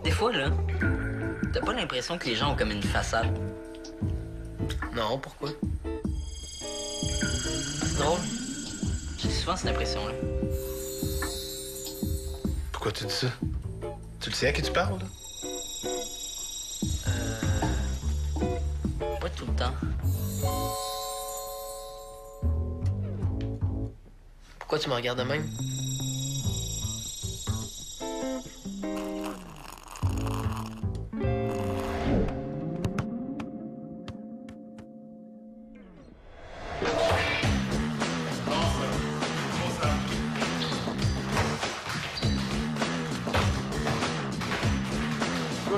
Des fois, là, t'as pas l'impression que les gens ont comme une façade? Non, pourquoi? C'est drôle. J'ai souvent cette impression-là. Pourquoi tu dis ça? Tu le sais à qui tu parles, là? Pas tout le temps. Pourquoi tu me regardes de même?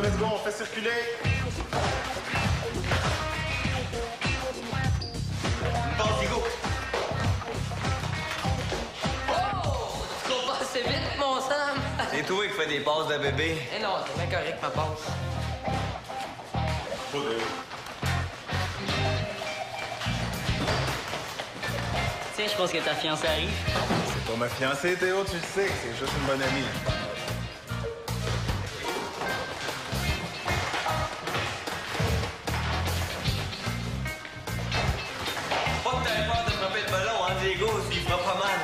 Let's go, on fait circuler. Vas-y, go! Oh! Tu cours pas assez vite, mon Sam! C'est toi qui fais des passes de bébé. Eh non, c'est bien correct, ma passe. Tiens, je pense que ta fiancée arrive. C'est pour ma fiancée, Théo, tu le sais, c'est juste une bonne amie. Pas que t'avais peur de frapper le ballon, hein, Diego, il fera pas mal.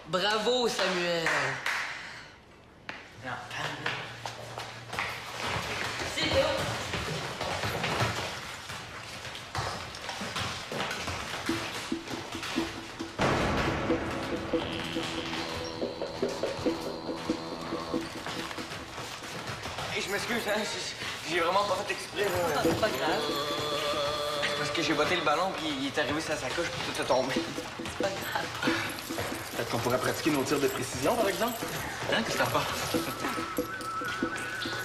Bravo, Samuel! C'est Théo! Hey, je m'excuse, hein, j'ai vraiment pas fait exprès, là. C'est pas grave. C'est parce que j'ai botté le ballon, puis il est arrivé sur sa coche, puis tout est tombé. C'est pas grave. Peut-être qu'on pourrait pratiquer nos tirs de précision, par exemple? Hein, qu'est-ce que t'en penses?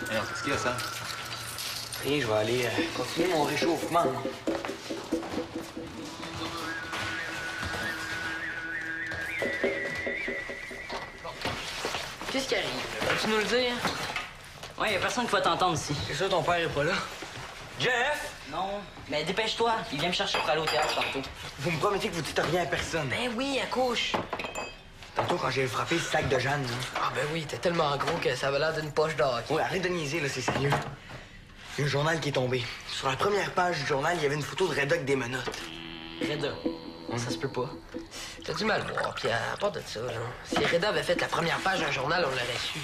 Alors, qu'est-ce qu'il y a, ça? Rien, je vais aller continuer mon réchauffement. Qu'est-ce qui arrive? Peux-tu nous le dire? Ouais, y a personne qui va t'entendre ici. C'est ça, ton père est pas là? Jeff! Non, mais dépêche-toi. Il vient me chercher pour aller au théâtre tantôt. Vous me promettez que vous dites rien à personne. Ben oui, accouche. Tantôt, quand j'ai frappé le sac de Jeanne, là. Ah ben oui, t'es tellement gros que ça avait l'air d'une poche d'or. Ouais, arrête de niaiser, là, c'est sérieux. Il y a un journal qui est tombé. Sur la première page du journal, il y avait une photo de Reda avec des menottes. Reda. Ça se peut pas. T'as du mal voir, puis à part de ça, là, si Reda avait fait la première page d'un journal, on l'aurait su.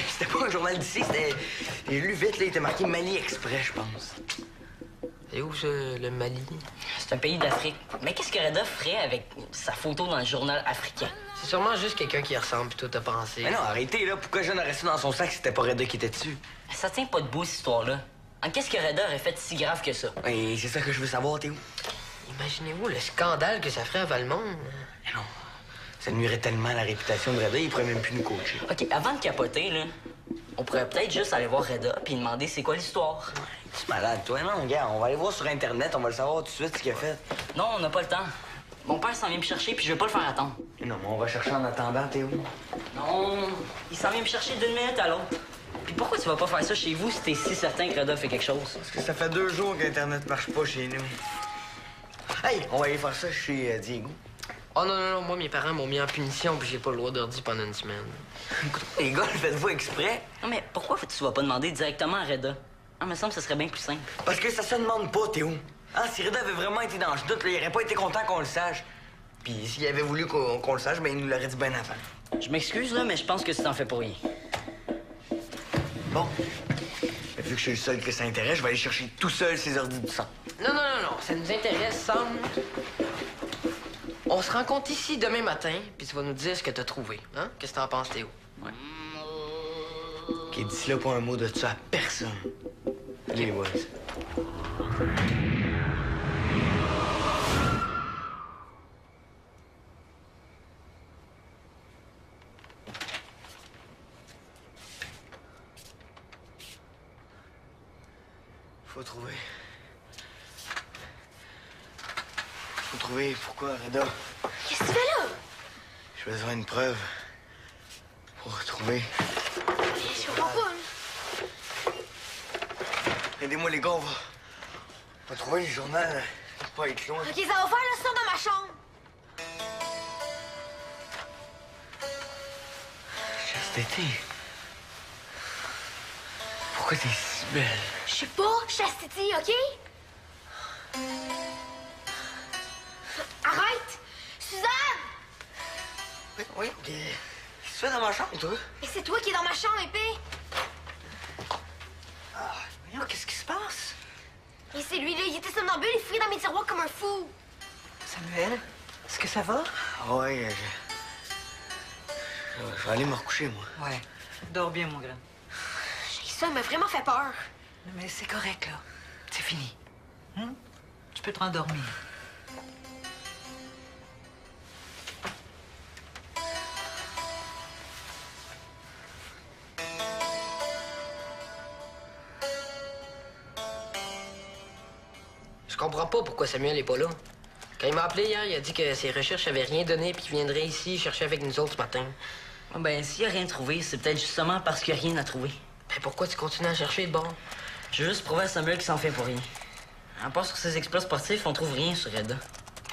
C'était pas un journal d'ici, c'était... J'ai lu vite, là, il était marqué Mali Express, je pense. C'est où, ça, le Mali? C'est un pays d'Afrique. Mais qu'est-ce que Reda ferait avec sa photo dans le journal africain? C'est sûrement juste quelqu'un qui ressemble, puis toi, t'as pensé. Mais non, arrêtez, là. Pourquoi Jeanne aurait ça dans son sac si c'était pas Reda qui était dessus? Ça tient pas debout, cette histoire-là. Qu'est-ce que Reda aurait fait de si grave que ça? Et c'est ça que je veux savoir, Théo. Imaginez-vous le scandale que ça ferait à Valmont. Mais non. Ça nuirait tellement à la réputation de Reda, il pourrait même plus nous coacher. OK, avant de capoter, là, on pourrait peut-être juste aller voir Reda puis demander c'est quoi l'histoire. Tu es malade, toi, non, gars. On va aller voir sur Internet, on va le savoir tout de suite ce qu'il a fait. Non, on n'a pas le temps. Mon père s'en vient me chercher puis je vais pas le faire attendre. Non, mais on va chercher en attendant, Théo. Non, il s'en vient me chercher d'une minute à l'autre. Puis pourquoi tu vas pas faire ça chez vous si t'es si certain que Reda fait quelque chose? Parce que ça fait 2 jours qu'Internet marche pas chez nous. Hey, on va aller faire ça chez Diego. Oh non, non, non, moi, mes parents m'ont mis en punition, puis j'ai pas le droit d'ordi pendant une semaine. Les gars, le faites-vous exprès? Non, mais pourquoi tu vas pas demander directement à Reda? Ah, me semble que ce serait bien plus simple. Parce que ça se demande pas, Théo. Hein, si Reda avait vraiment été dans le doute, là, il aurait pas été content qu'on le sache. Puis s'il avait voulu qu'on le sache, ben il nous l'aurait dit bien avant. Je m'excuse, là, mais je pense que tu t'en fais pour rien. Bon. Mais vu que je suis le seul que ça intéresse, je vais aller chercher tout seul ces ordis du sang. Non, non, non, non, ça nous intéresse, Sam. On se rencontre ici demain matin, puis tu vas nous dire ce que t'as trouvé. Hein? Qu'est-ce que t'en penses, Théo? Ouais. OK, dis là pas un mot de ça à personne. Allez, les boys. Faut trouver. Faut trouver pourquoi Reda. Qu'est-ce que tu fais là? J'ai besoin d'une preuve pour trouver. Je comprends pas. Aidez-moi, les gars, on va trouver le journal. Ça va pas être loin. Ok, ça va faire le son dans ma chambre. Tété. Pourquoi t'es si belle? Je sais pas, chastity, OK? Arrête! Suzanne! Oui, ok. Qu'est-ce que tu fais dans ma chambre, toi? Mais c'est toi qui es dans ma chambre, épée! Voyons, qu'est-ce qui se passe? Mais c'est lui, là, il était somnambule, il fouillait dans mes tiroirs comme un fou! Samuel, est-ce que ça va? Ouais, je vais aller me recoucher, moi. Ouais. Dors bien, mon grand. Ça m'a vraiment fait peur. Mais c'est correct, là. C'est fini. Tu peux te rendormir. Je comprends pas pourquoi Samuel est pas là. Quand il m'a appelé hier, il a dit que ses recherches avaient rien donné puis qu'il viendrait ici chercher avec nous autres ce matin. Ben, s'il a rien trouvé, c'est peut-être justement parce qu'il n'y a rien à trouver. Mais pourquoi tu continues à chercher de bon? Je veux juste prouver à Samuel qu'il s'en fait pour rien. À part sur ses exploits sportifs, on trouve rien sur Reda.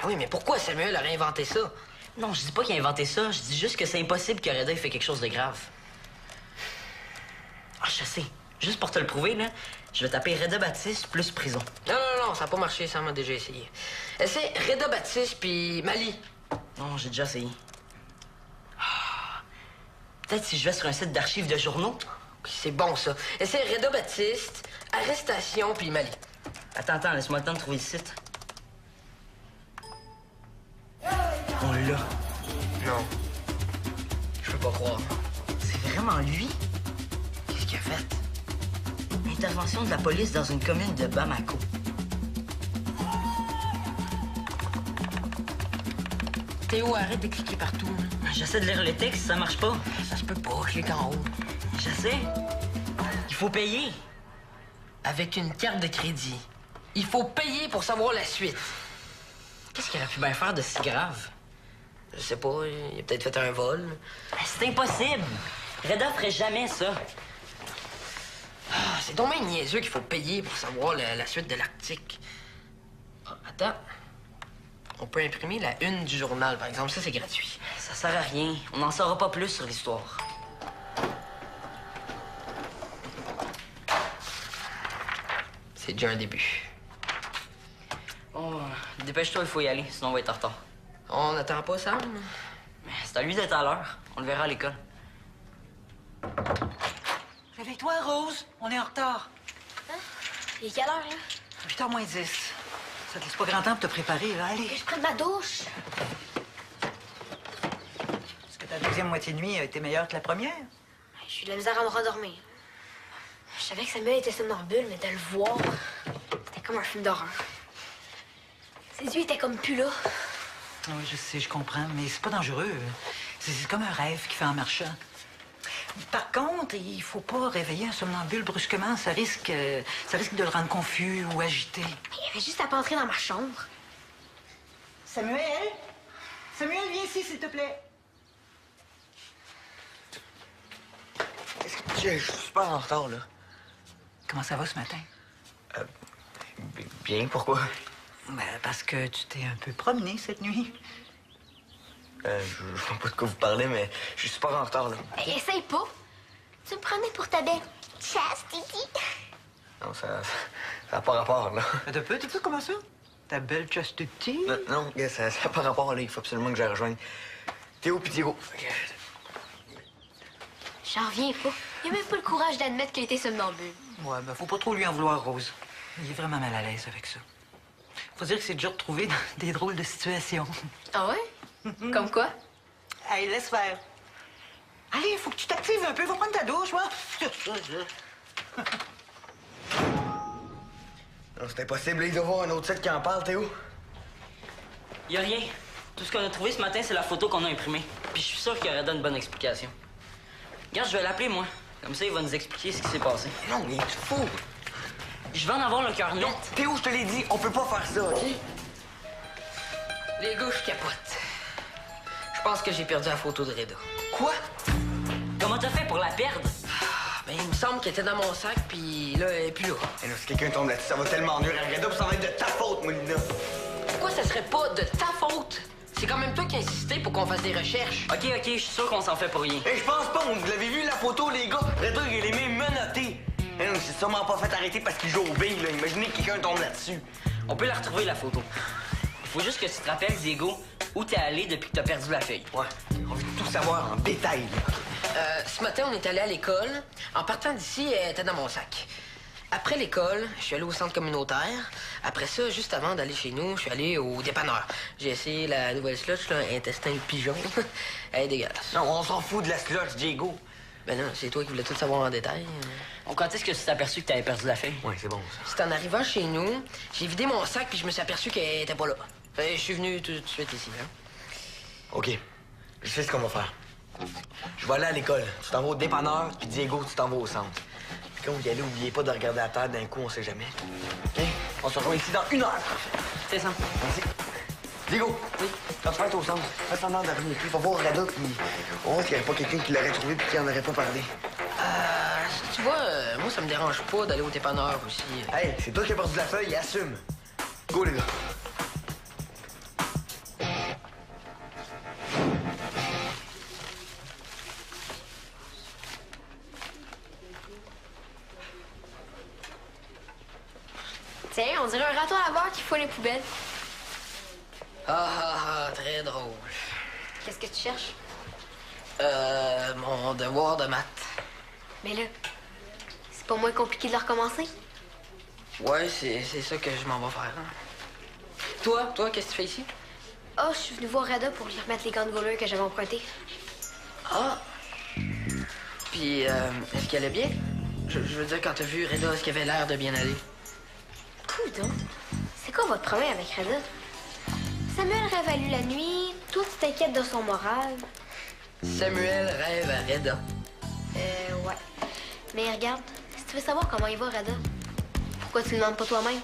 Ah oui, mais pourquoi Samuel a réinventé ça? Non, je dis pas qu'il a inventé ça, je dis juste que c'est impossible que Reda ait fait quelque chose de grave. Ah, je sais. Juste pour te le prouver, là, je vais taper Reda Baptiste plus prison. Non, ça n'a pas marché, ça m'a déjà essayé. Essaie Reda Baptiste puis Mali. Non, j'ai déjà essayé. Ah, peut-être si je vais sur un site d'archives de journaux. C'est bon, ça. Essaie Reda Baptiste, arrestation puis Mali. Attends, laisse-moi le temps de trouver le site. On l'a. Non. Je peux pas croire. C'est vraiment lui? Qu'est-ce qu'il a fait? Intervention de la police dans une commune de Bamako. Théo, arrête de cliquer partout. J'essaie de lire le texte, ça marche pas. Ça se peut pas, clique en haut. Je sais. Il faut payer. Avec une carte de crédit. Il faut payer pour savoir la suite. Qu'est-ce qu'il aurait pu bien faire de si grave? Je sais pas, il a peut-être fait un vol. C'est impossible. Reda ferait jamais ça. Ah, c'est donc bien niaiseux qu'il faut payer pour savoir la suite de l'Arctique. Ah, attends. On peut imprimer la une du journal, par exemple. Ça, c'est gratuit. Ça sert à rien. On n'en saura pas plus sur l'histoire. C'est déjà un début. Bon, dépêche-toi, il faut y aller, sinon on va être en retard. On n'attend pas Sam? Mais c'est à lui d'être à l'heure. On le verra à l'école. Réveille-toi, Rose. On est en retard. Il est quelle heure, là? 8h moins 10. Ça te laisse pas grand temps pour te préparer, là. Allez. Que je prenne ma douche. Est-ce que ta deuxième moitié de nuit a été meilleure que la première? J'ai eu de la misère à me rendormir. Je savais que Samuel était somnambule, mais de le voir, c'était comme un film d'horreur. Ses yeux étaient comme plus là. Oui, je sais, je comprends, mais c'est pas dangereux. C'est comme un rêve qu'il fait en marchant. Par contre, il faut pas réveiller un somnambule brusquement. Ça risque de le rendre confus ou agité. Il avait juste à pas entrer dans ma chambre. Samuel? Samuel, viens ici, s'il te plaît. Je suis super en retard, là. Comment ça va ce matin? Bien, pourquoi? Ben, parce que tu t'es un peu promené cette nuit. Je sais pas de quoi vous parlez, mais je suis super en retard, là. Hey, essaye pas. Tu me prenais pour ta belle chastity. Non, ça a pas rapport, là. De peu, comment ça? Ta belle chastity? Non, gars, ça a pas rapport, là. Il faut absolument que je la rejoigne. Théo pis Diego. J'en reviens pas. Il a même pas le courage d'admettre qu'il était somnambule. Ouais, ben faut pas trop lui en vouloir, Rose. Il est vraiment mal à l'aise avec ça. Faut dire que c'est déjà retrouvé dans des drôles de situations. Ah ouais? Comme quoi? Allez, laisse faire. Allez, faut que tu t'actives un peu. Va prendre ta douche, moi. Non, c'est impossible, il doit y avoir un autre site qui en parle, Théo. Y a rien. Tout ce qu'on a trouvé ce matin, c'est la photo qu'on a imprimée. Puis je suis sûr qu'il aurait donné une bonne explication. Regarde, je vais l'appeler, moi. Comme ça, il va nous expliquer ce qui s'est passé. Non, mais tu fou. Je vais en avoir le cœur net. Non, Théo, je te l'ai dit, on peut pas faire ça, OK? Les gars, je capote. Je pense que j'ai perdu la photo de Reda. Quoi? Comment t'as fait pour la perdre? Ben, il me semble qu'elle était dans mon sac, puis là, elle est plus là. Et là, si quelqu'un tombe là-dessus, ça va tellement nuire à Reda, puis ça va être de ta faute, Moulina. Pourquoi ça serait pas de ta faute? C'est quand même toi qui as insisté pour qu'on fasse des recherches. OK, je suis sûr qu'on s'en fait pour rien. Je pense pas, vous l'avez vu la photo, les gars? Reda, il est même menotté. Il s'est sûrement pas fait arrêter parce qu'il joue au billes, là. Imaginez que quelqu'un tombe là-dessus. On peut la retrouver, la photo. Il faut juste que tu te rappelles, Diego, où t'es allé depuis que t'as perdu la feuille. Ouais, on veut tout savoir en détail, là. Ce matin, on est allé à l'école. En partant d'ici, elle était dans mon sac. Après l'école, je suis allé au centre communautaire. Après ça, juste avant d'aller chez nous, je suis allé au dépanneur. J'ai essayé la nouvelle slotch, là, intestin de pigeon. Elle est dégueulasse. Non, on s'en fout de la slotch, Diego. Ben non, c'est toi qui voulais tout savoir en détail. Donc, quand est-ce que tu t'es aperçu que t'avais perdu la feuille? Ouais, c'est bon, ça. C'est en arrivant chez nous, j'ai vidé mon sac puis je me suis aperçu qu'elle était pas là. Fait, je suis venu tout de suite ici. Hein. OK. Je sais ce qu'on va faire. Je vais aller à l'école. Tu t'en vas au dépanneur, puis Diego, tu t'en vas au centre. Puis quand vous y allez, oubliez pas de regarder à terre d'un coup, on sait jamais. OK? On se rejoint ici dans 1 heure. C'est ça. Merci. Diego, oui, quand tu vas être au centre, fais semblant d'arriver. Puis va voir Reda, puis on va voir s'il n'y avait pas quelqu'un qui l'aurait trouvé puis qui en aurait pas parlé. Tu vois, moi, ça me dérange pas d'aller au dépanneur aussi. Hey, c'est toi qui as perdu la feuille, assume. Go, les gars. Tiens, on dirait un raton laveur qui fout les poubelles. Très drôle. Qu'est-ce que tu cherches? Mon devoir de maths. Mais là, c'est pas moins compliqué de le recommencer? Ouais, c'est ça que je m'en vais faire. Hein. Toi, qu'est-ce que tu fais ici? Oh, je suis venue voir Reda pour lui remettre les gants de voleur que j'avais empruntés. Ah! Puis, est-ce qu'elle est bien? Je veux dire, quand t'as vu Reda, est-ce qu'elle avait l'air de bien aller? Coudon, c'est quoi votre problème avec Reda? Samuel rêve à lui la nuit, toi tu t'inquiètes de son moral. Samuel rêve à Reda. Ouais. Mais regarde, si tu veux savoir comment il va, Reda, pourquoi tu le demandes pas toi-même?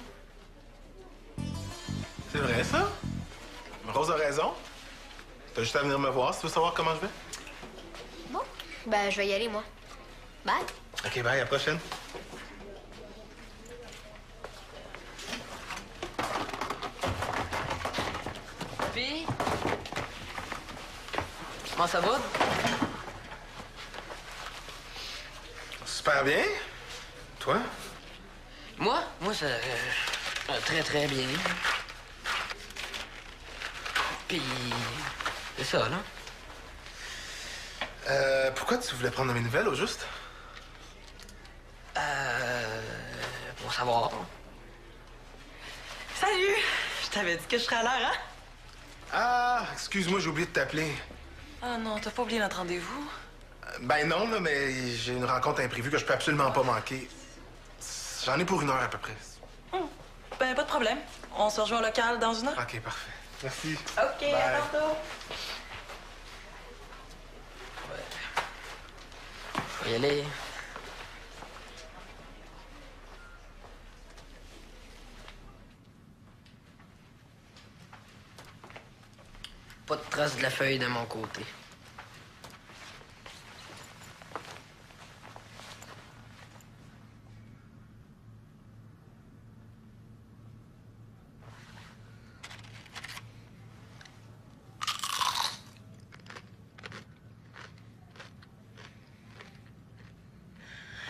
C'est vrai, ça? Rose a raison. T'as juste à venir me voir si tu veux savoir comment je vais. Bon, ben je vais y aller, moi. Bye. OK, bye, à la prochaine. Puis, comment ça va? Super bien. Toi? Moi, ça très, très bien. Puis, c'est ça, là. Pourquoi tu voulais prendre de mes nouvelles, au juste? Pour savoir. Salut! Je t'avais dit que je serais à l'heure, hein? Ah, excuse-moi, j'ai oublié de t'appeler. Ah non, t'as pas oublié notre rendez-vous? Ben non, là, mais j'ai une rencontre imprévue que je peux absolument pas manquer. J'en ai pour 1 heure à peu près. Ben, pas de problème. On se rejoint au local dans 1 heure. OK, parfait. Merci. OK, Bye. à tantôt. Faut y aller. Pas de trace de la feuille de mon côté.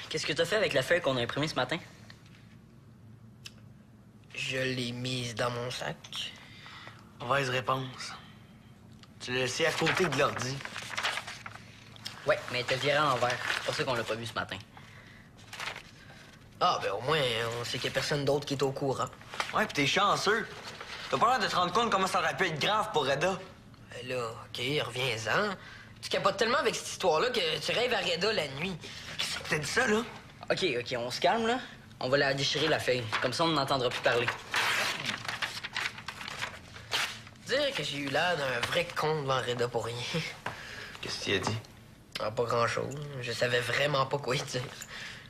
Qu'est-ce que t'as fait avec la feuille qu'on a imprimée ce matin? Je l'ai mise dans mon sac. Mauvaise réponse. Tu l'as laissé à côté de l'ordi. Ouais, mais elle était virée à l'envers. C'est pour ça qu'on l'a pas vu ce matin. Ah, ben au moins, on sait qu'il y a personne d'autre qui est au courant. Ouais, pis t'es chanceux. T'as pas l'air de te rendre compte comment ça aurait pu être grave pour Reda. Ben là, OK, reviens-en. Tu capotes tellement avec cette histoire-là que tu rêves à Reda la nuit. Qu'est-ce que t'as dit ça, là? OK, on se calme, là. On va la déchirer, la feuille. Comme ça, on n'entendra plus parler. Dire que j'ai eu l'air d'un vrai con devant Reda pour rien. Qu'est-ce que tu as dit? Ah, pas grand-chose. Je savais vraiment pas quoi y dire.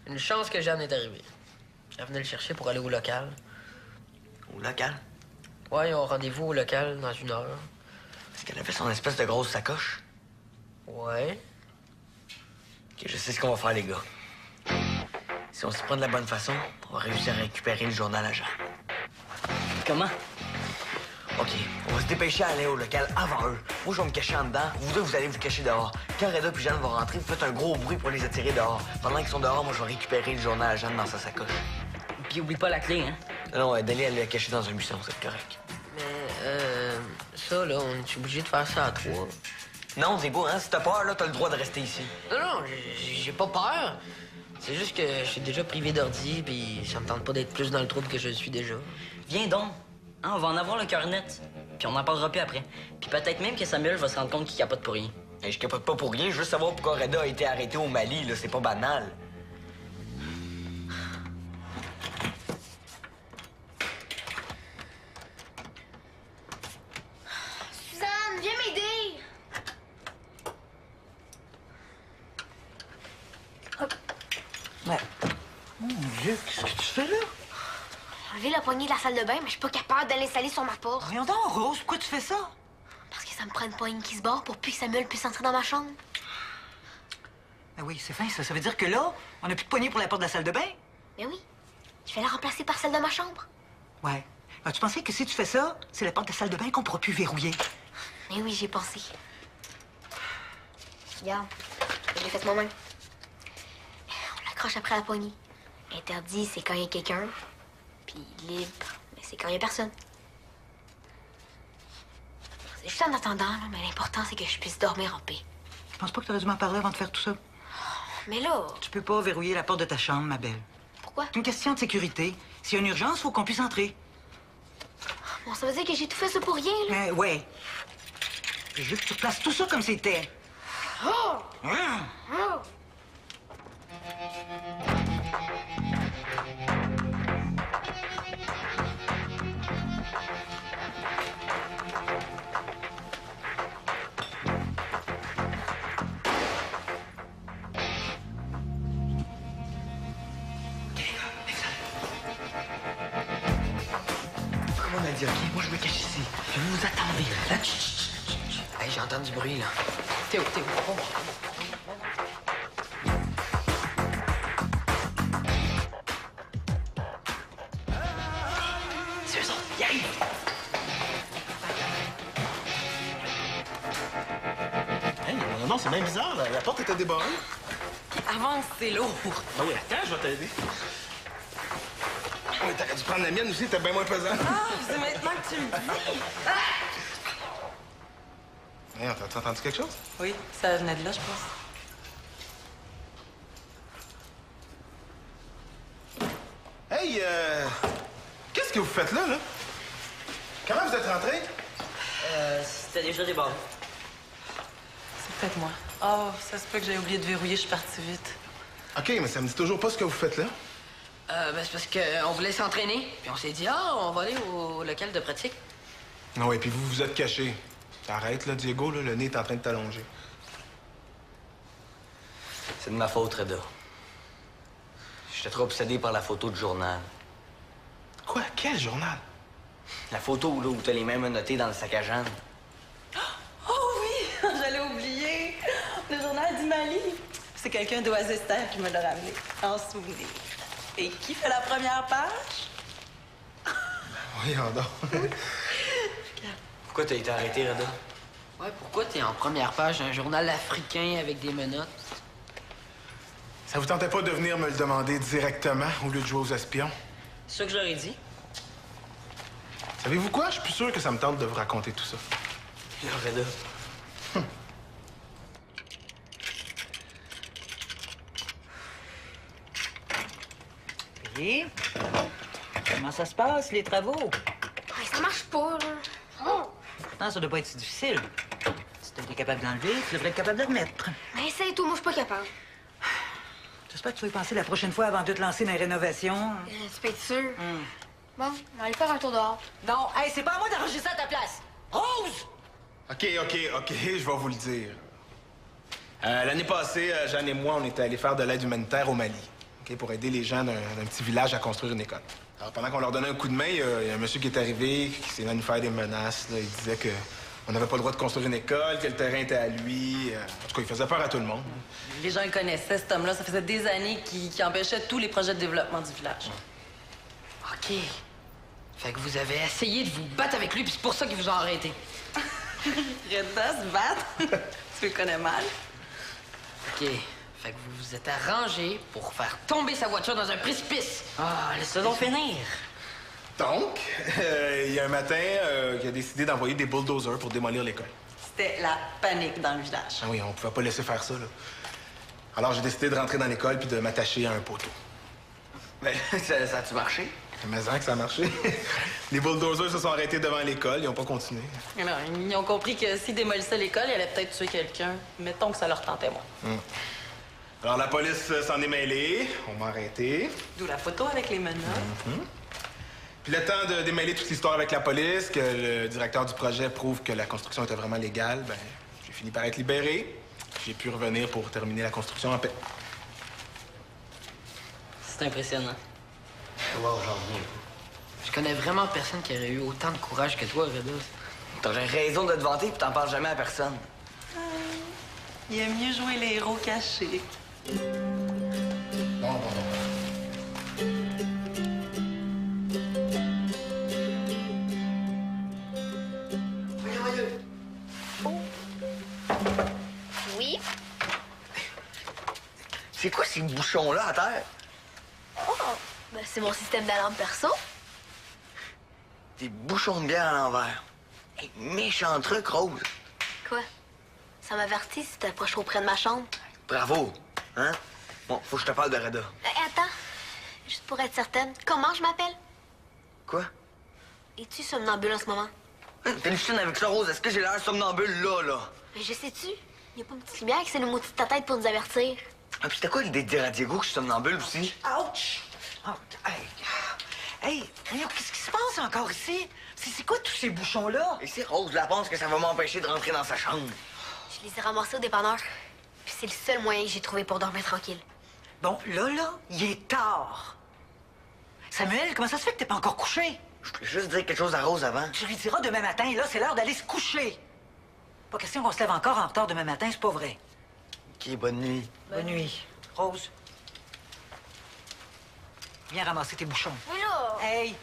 Une chance que Jeanne est arrivée. Elle venait le chercher pour aller au local. Au local? Ouais, ils ont rendez-vous au local dans 1 heure. Est-ce qu'elle avait son espèce de grosse sacoche? Ouais. OK, je sais ce qu'on va faire, les gars. Si on s'y prend de la bonne façon, on va réussir à récupérer le journal à Jean. Comment? On OK, on va se dépêcher à aller au local avant eux. Moi, je vais me cacher en dedans. Vous deux, vous allez vous cacher dehors. Quand Reda puis Jeanne vont rentrer, vous faites un gros bruit pour les attirer dehors. Pendant qu'ils sont dehors, moi, je vais récupérer le journal à Jeanne dans sa sacoche. Puis oublie pas la clé, hein? Non, Dali, elle l'a caché dans un buisson, c'est correct. Mais, ça, là, on est obligé de faire ça à trois. Non, Diego, hein, si t'as peur, là, t'as le droit de rester ici. Non, j'ai pas peur. C'est juste que je suis déjà privé d'ordi, puis ça me tente pas d'être plus dans le trouble que je le suis déjà. Viens donc. Hein, on va en avoir le cœur net. Puis on en parlera plus après. Puis peut-être même que Samuel va se rendre compte qu'il capote pour rien. Hey, je capote pas pour rien, juste savoir pourquoi Reda a été arrêté au Mali, là, c'est pas banal. Suzanne, viens m'aider! Ouais. Mon Dieu, qu'est-ce que tu fais là? J'ai enlevé la poignée de la salle de bain, mais je suis pas capable de l'installer sur ma porte. Voyons donc, Rose, pourquoi tu fais ça? Parce que ça me prend une poigne qui se barre pour plus que Samuel puisse entrer dans ma chambre. Ben oui, c'est fin, ça. Ça veut dire que là, on n'a plus de poignée pour la porte de la salle de bain? Mais oui, je vais la remplacer par celle de ma chambre. Ouais. Ben, tu pensais que si tu fais ça, c'est la porte de la salle de bain qu'on pourra plus verrouiller? Mais oui, j'ai pensé. Regarde, je l'ai faite moi-même. On l'accroche après la poignée. Interdit, c'est quand il y a quelqu'un. Puis libre, mais c'est quand il y a personne. C'est juste en attendant, là, mais l'important, c'est que je puisse dormir en paix. Je pense pas que tu aurais dû m'en parler avant de faire tout ça. Mais là, Tu peux pas verrouiller la porte de ta chambre, ma belle. pourquoi? C'est une question de sécurité. S'il y a une urgence, faut qu'on puisse entrer. Bon, ça veut dire que j'ai tout fait ça pour rien, là. Mais ouais. Je veux que tu replaces tout ça comme c'était. Oh! Hein? Oh! Comme on a dit, OK, moi, je me cache ici. Puis vous attendez, là. Hey, j'entends du bruit, là. Théo, oh. C'est eux autres, ils arrivent. Hey, non, c'est bien bizarre. La porte était débarrée. Avance, c'est lourd. Ah oui, attends, je vais t'aider. Mais t'aurais dû prendre la mienne aussi, t'es bien moins pesant. Ah, c'est maintenant que tu me dis. Hey, t'as entendu quelque chose? Oui, ça venait de là, je pense. Hey, qu'est-ce que vous faites là? Comment vous êtes rentrés? C'était déjà débarré. C'est peut-être moi. Oh, ça se peut que j'ai oublié de verrouiller, je suis partie vite. OK, mais ça me dit toujours pas ce que vous faites là. Ben, c'est parce qu'on voulait s'entraîner. Puis on s'est dit, on va aller au local de pratique. Non, oui, puis vous vous êtes cachés. Arrête, là, Diego, là, le nez est en train de t'allonger. C'est de ma faute, Reda. J'étais trop obsédé par la photo du journal. Quoi? Quel journal? La photo là, où t'as les mêmes notés dans le sac à Jeanne. Oh oui, j'allais oublier. Le journal du Mali. C'est quelqu'un d'Oisester qui me l'a ramené, en souvenir. Et qui fait la première page? Voyons donc. Pourquoi t'as été arrêté, Reda? Ouais, pourquoi t'es en première page d'un journal africain avec des menottes? Ça vous tentait pas de venir me le demander directement au lieu de jouer aux espions? C'est ça que j'aurais dit. Savez-vous quoi? Je suis plus sûr que ça me tente de vous raconter tout ça. Là, Reda. Et comment ça se passe, les travaux? Ouais, ça marche pas, là. Oh! Non, ça doit pas être si difficile. Si t'es capable d'enlever, tu devrais être capable de remettre. Mais essaye tout, moi, je suis pas capable. J'espère que tu vas y penser la prochaine fois avant de te lancer dans les rénovations. Tu peux être sûr. Bon, on va aller faire un tour dehors. Non, hey, c'est pas à moi d'arranger ça à ta place. Rose! OK, je vais vous le dire. L'année passée, Jeanne et moi, on était allés faire de l'aide humanitaire au Mali, OK, pour aider les gens d'un petit village à construire une école. Alors, pendant qu'on leur donnait un coup de main, il y a un monsieur qui est arrivé, qui s'est venu nous faire des menaces. Là. Il disait que on n'avait pas le droit de construire une école, que le terrain était à lui. En tout cas, il faisait peur à tout le monde. Les gens le connaissaient, cet homme-là. Ça faisait des années qu'il empêchait tous les projets de développement du village. OK. Fait que vous avez essayé de vous battre avec lui, puis c'est pour ça qu'ils vous ont arrêté. Reda se battre? Tu le connais mal. OK. Fait que vous vous êtes arrangé pour faire tomber sa voiture dans un précipice. Ah, laisse-le donc finir. Donc, il y a un matin, il a décidé d'envoyer des bulldozers pour démolir l'école. C'était la panique dans le village. Ah oui, on pouvait pas laisser faire ça, là. Alors, j'ai décidé de rentrer dans l'école puis de m'attacher à un poteau. Mais ça a-tu marché? Mais que ça a marché. Les bulldozers se sont arrêtés devant l'école, ils ont pas continué. Alors, ils ont compris que s'ils démolissaient l'école, ils allaient peut-être tuer quelqu'un. Mettons que ça leur tentait moins. Alors, la police s'en est mêlée, on m'a arrêté. D'où la photo avec les menottes. Puis le temps de démêler toute l'histoire avec la police, que le directeur du projet prouve que la construction était vraiment légale, ben, j'ai fini par être libéré. J'ai pu revenir pour terminer la construction en paix. C'est impressionnant. Wow, j'en reviens. Je connais vraiment personne qui aurait eu autant de courage que toi, Reda. T'aurais raison de te vanter puis t'en parles jamais à personne. Il aime mieux jouer les héros cachés. Bon. Oui? C'est quoi ces bouchons-là à terre? Oh, ben c'est mon système d'alarme perso. Des bouchons de bière à l'envers. Hey, méchant truc, Rose. Quoi? Ça m'avertit si tu t'approches trop près de ma chambre. Bravo. Hein? Bon, faut que je te parle de Reda. Attends, juste pour être certaine, comment je m'appelle? Quoi? Es-tu somnambule en ce moment? Hein, t'es une chine avec ça, Rose. Est-ce que j'ai l'air somnambule là? Mais je sais-tu, y a pas une petite lumière qui s'est nous de ta tête pour nous avertir. Ah, puis c'était quoi l'idée de dire à Diego que je suis somnambule aussi? Ouch! Oh, hey, voyons, qu'est-ce qui se passe encore ici? C'est quoi tous ces bouchons-là? Et si Rose la pense que ça va m'empêcher de rentrer dans sa chambre? Je les ai ramassés au dépanneur. Puis c'est le seul moyen que j'ai trouvé pour dormir tranquille. Bon, là, il est tard. Samuel, comment ça se fait que t'es pas encore couché? Je voulais juste dire quelque chose à Rose avant. Tu lui diras demain matin, là, c'est l'heure d'aller se coucher. Pas question qu'on se lève encore en retard demain matin, c'est pas vrai. OK, bonne nuit. Bonne nuit. Rose. Viens ramasser tes bouchons. Mais là, Hey!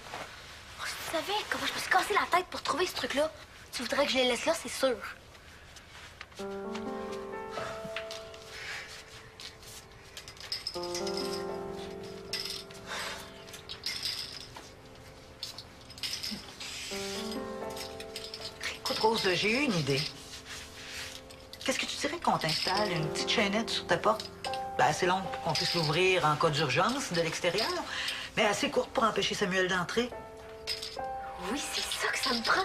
si tu savais comment je me suis cassé la tête pour trouver ce truc-là, tu voudrais que je les laisse là, c'est sûr. Écoute, Rose, j'ai eu une idée. Qu'est-ce que tu dirais qu'on t'installe une petite chaînette sur ta porte? Ben, assez longue pour qu'on puisse l'ouvrir en cas d'urgence de l'extérieur, mais assez courte pour empêcher Samuel d'entrer. Oui, c'est ça que ça me prend.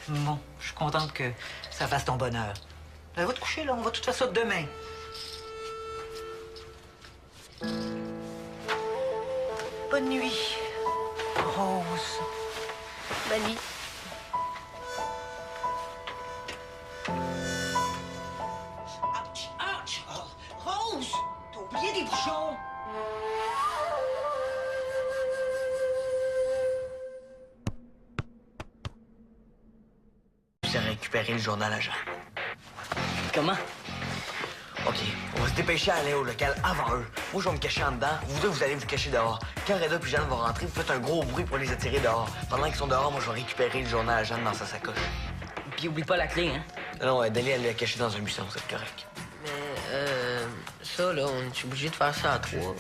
Bon, je suis contente que ça fasse ton bonheur. Ben, va te coucher, là. On va tout faire ça demain. Bonne nuit, Rose. Bonne nuit. Ouch, ouch! Oh, Rose! T'as oublié des bouchons! J'ai récupéré le journal à Jean. Comment? OK, on va se dépêcher à aller au local avant eux. Moi, je vais me cacher en dedans. Vous deux, vous allez vous cacher dehors. Quand Reda et Jeanne vont rentrer, vous faites un gros bruit pour les attirer dehors. Pendant qu'ils sont dehors, moi, je vais récupérer le journal à Jeanne dans sa sacoche. Puis oublie pas la clé, hein? Non, Dali, elle l'a caché dans un buisson, c'est correct. Mais, ça, là, on est obligé de faire ça à trois.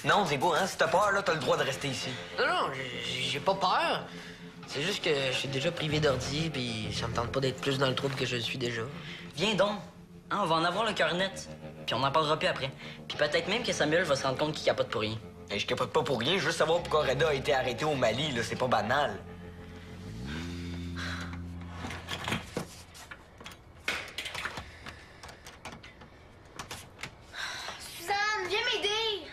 Non, Diego, hein, si t'as peur, là, t'as le droit de rester ici. Non, j'ai pas peur. C'est juste que je suis déjà privé d'ordi, puis ça me tente pas d'être plus dans le trouble que je suis déjà. Viens donc. Hein, on va en avoir le cœur net. Puis on en parlera plus après. Puis peut-être même que Samuel va se rendre compte qu'il capote pour rien. Et je capote pas pour rien, je veux juste savoir pourquoi Reda a été arrêté au Mali, là, c'est pas banal. Suzanne, viens m'aider!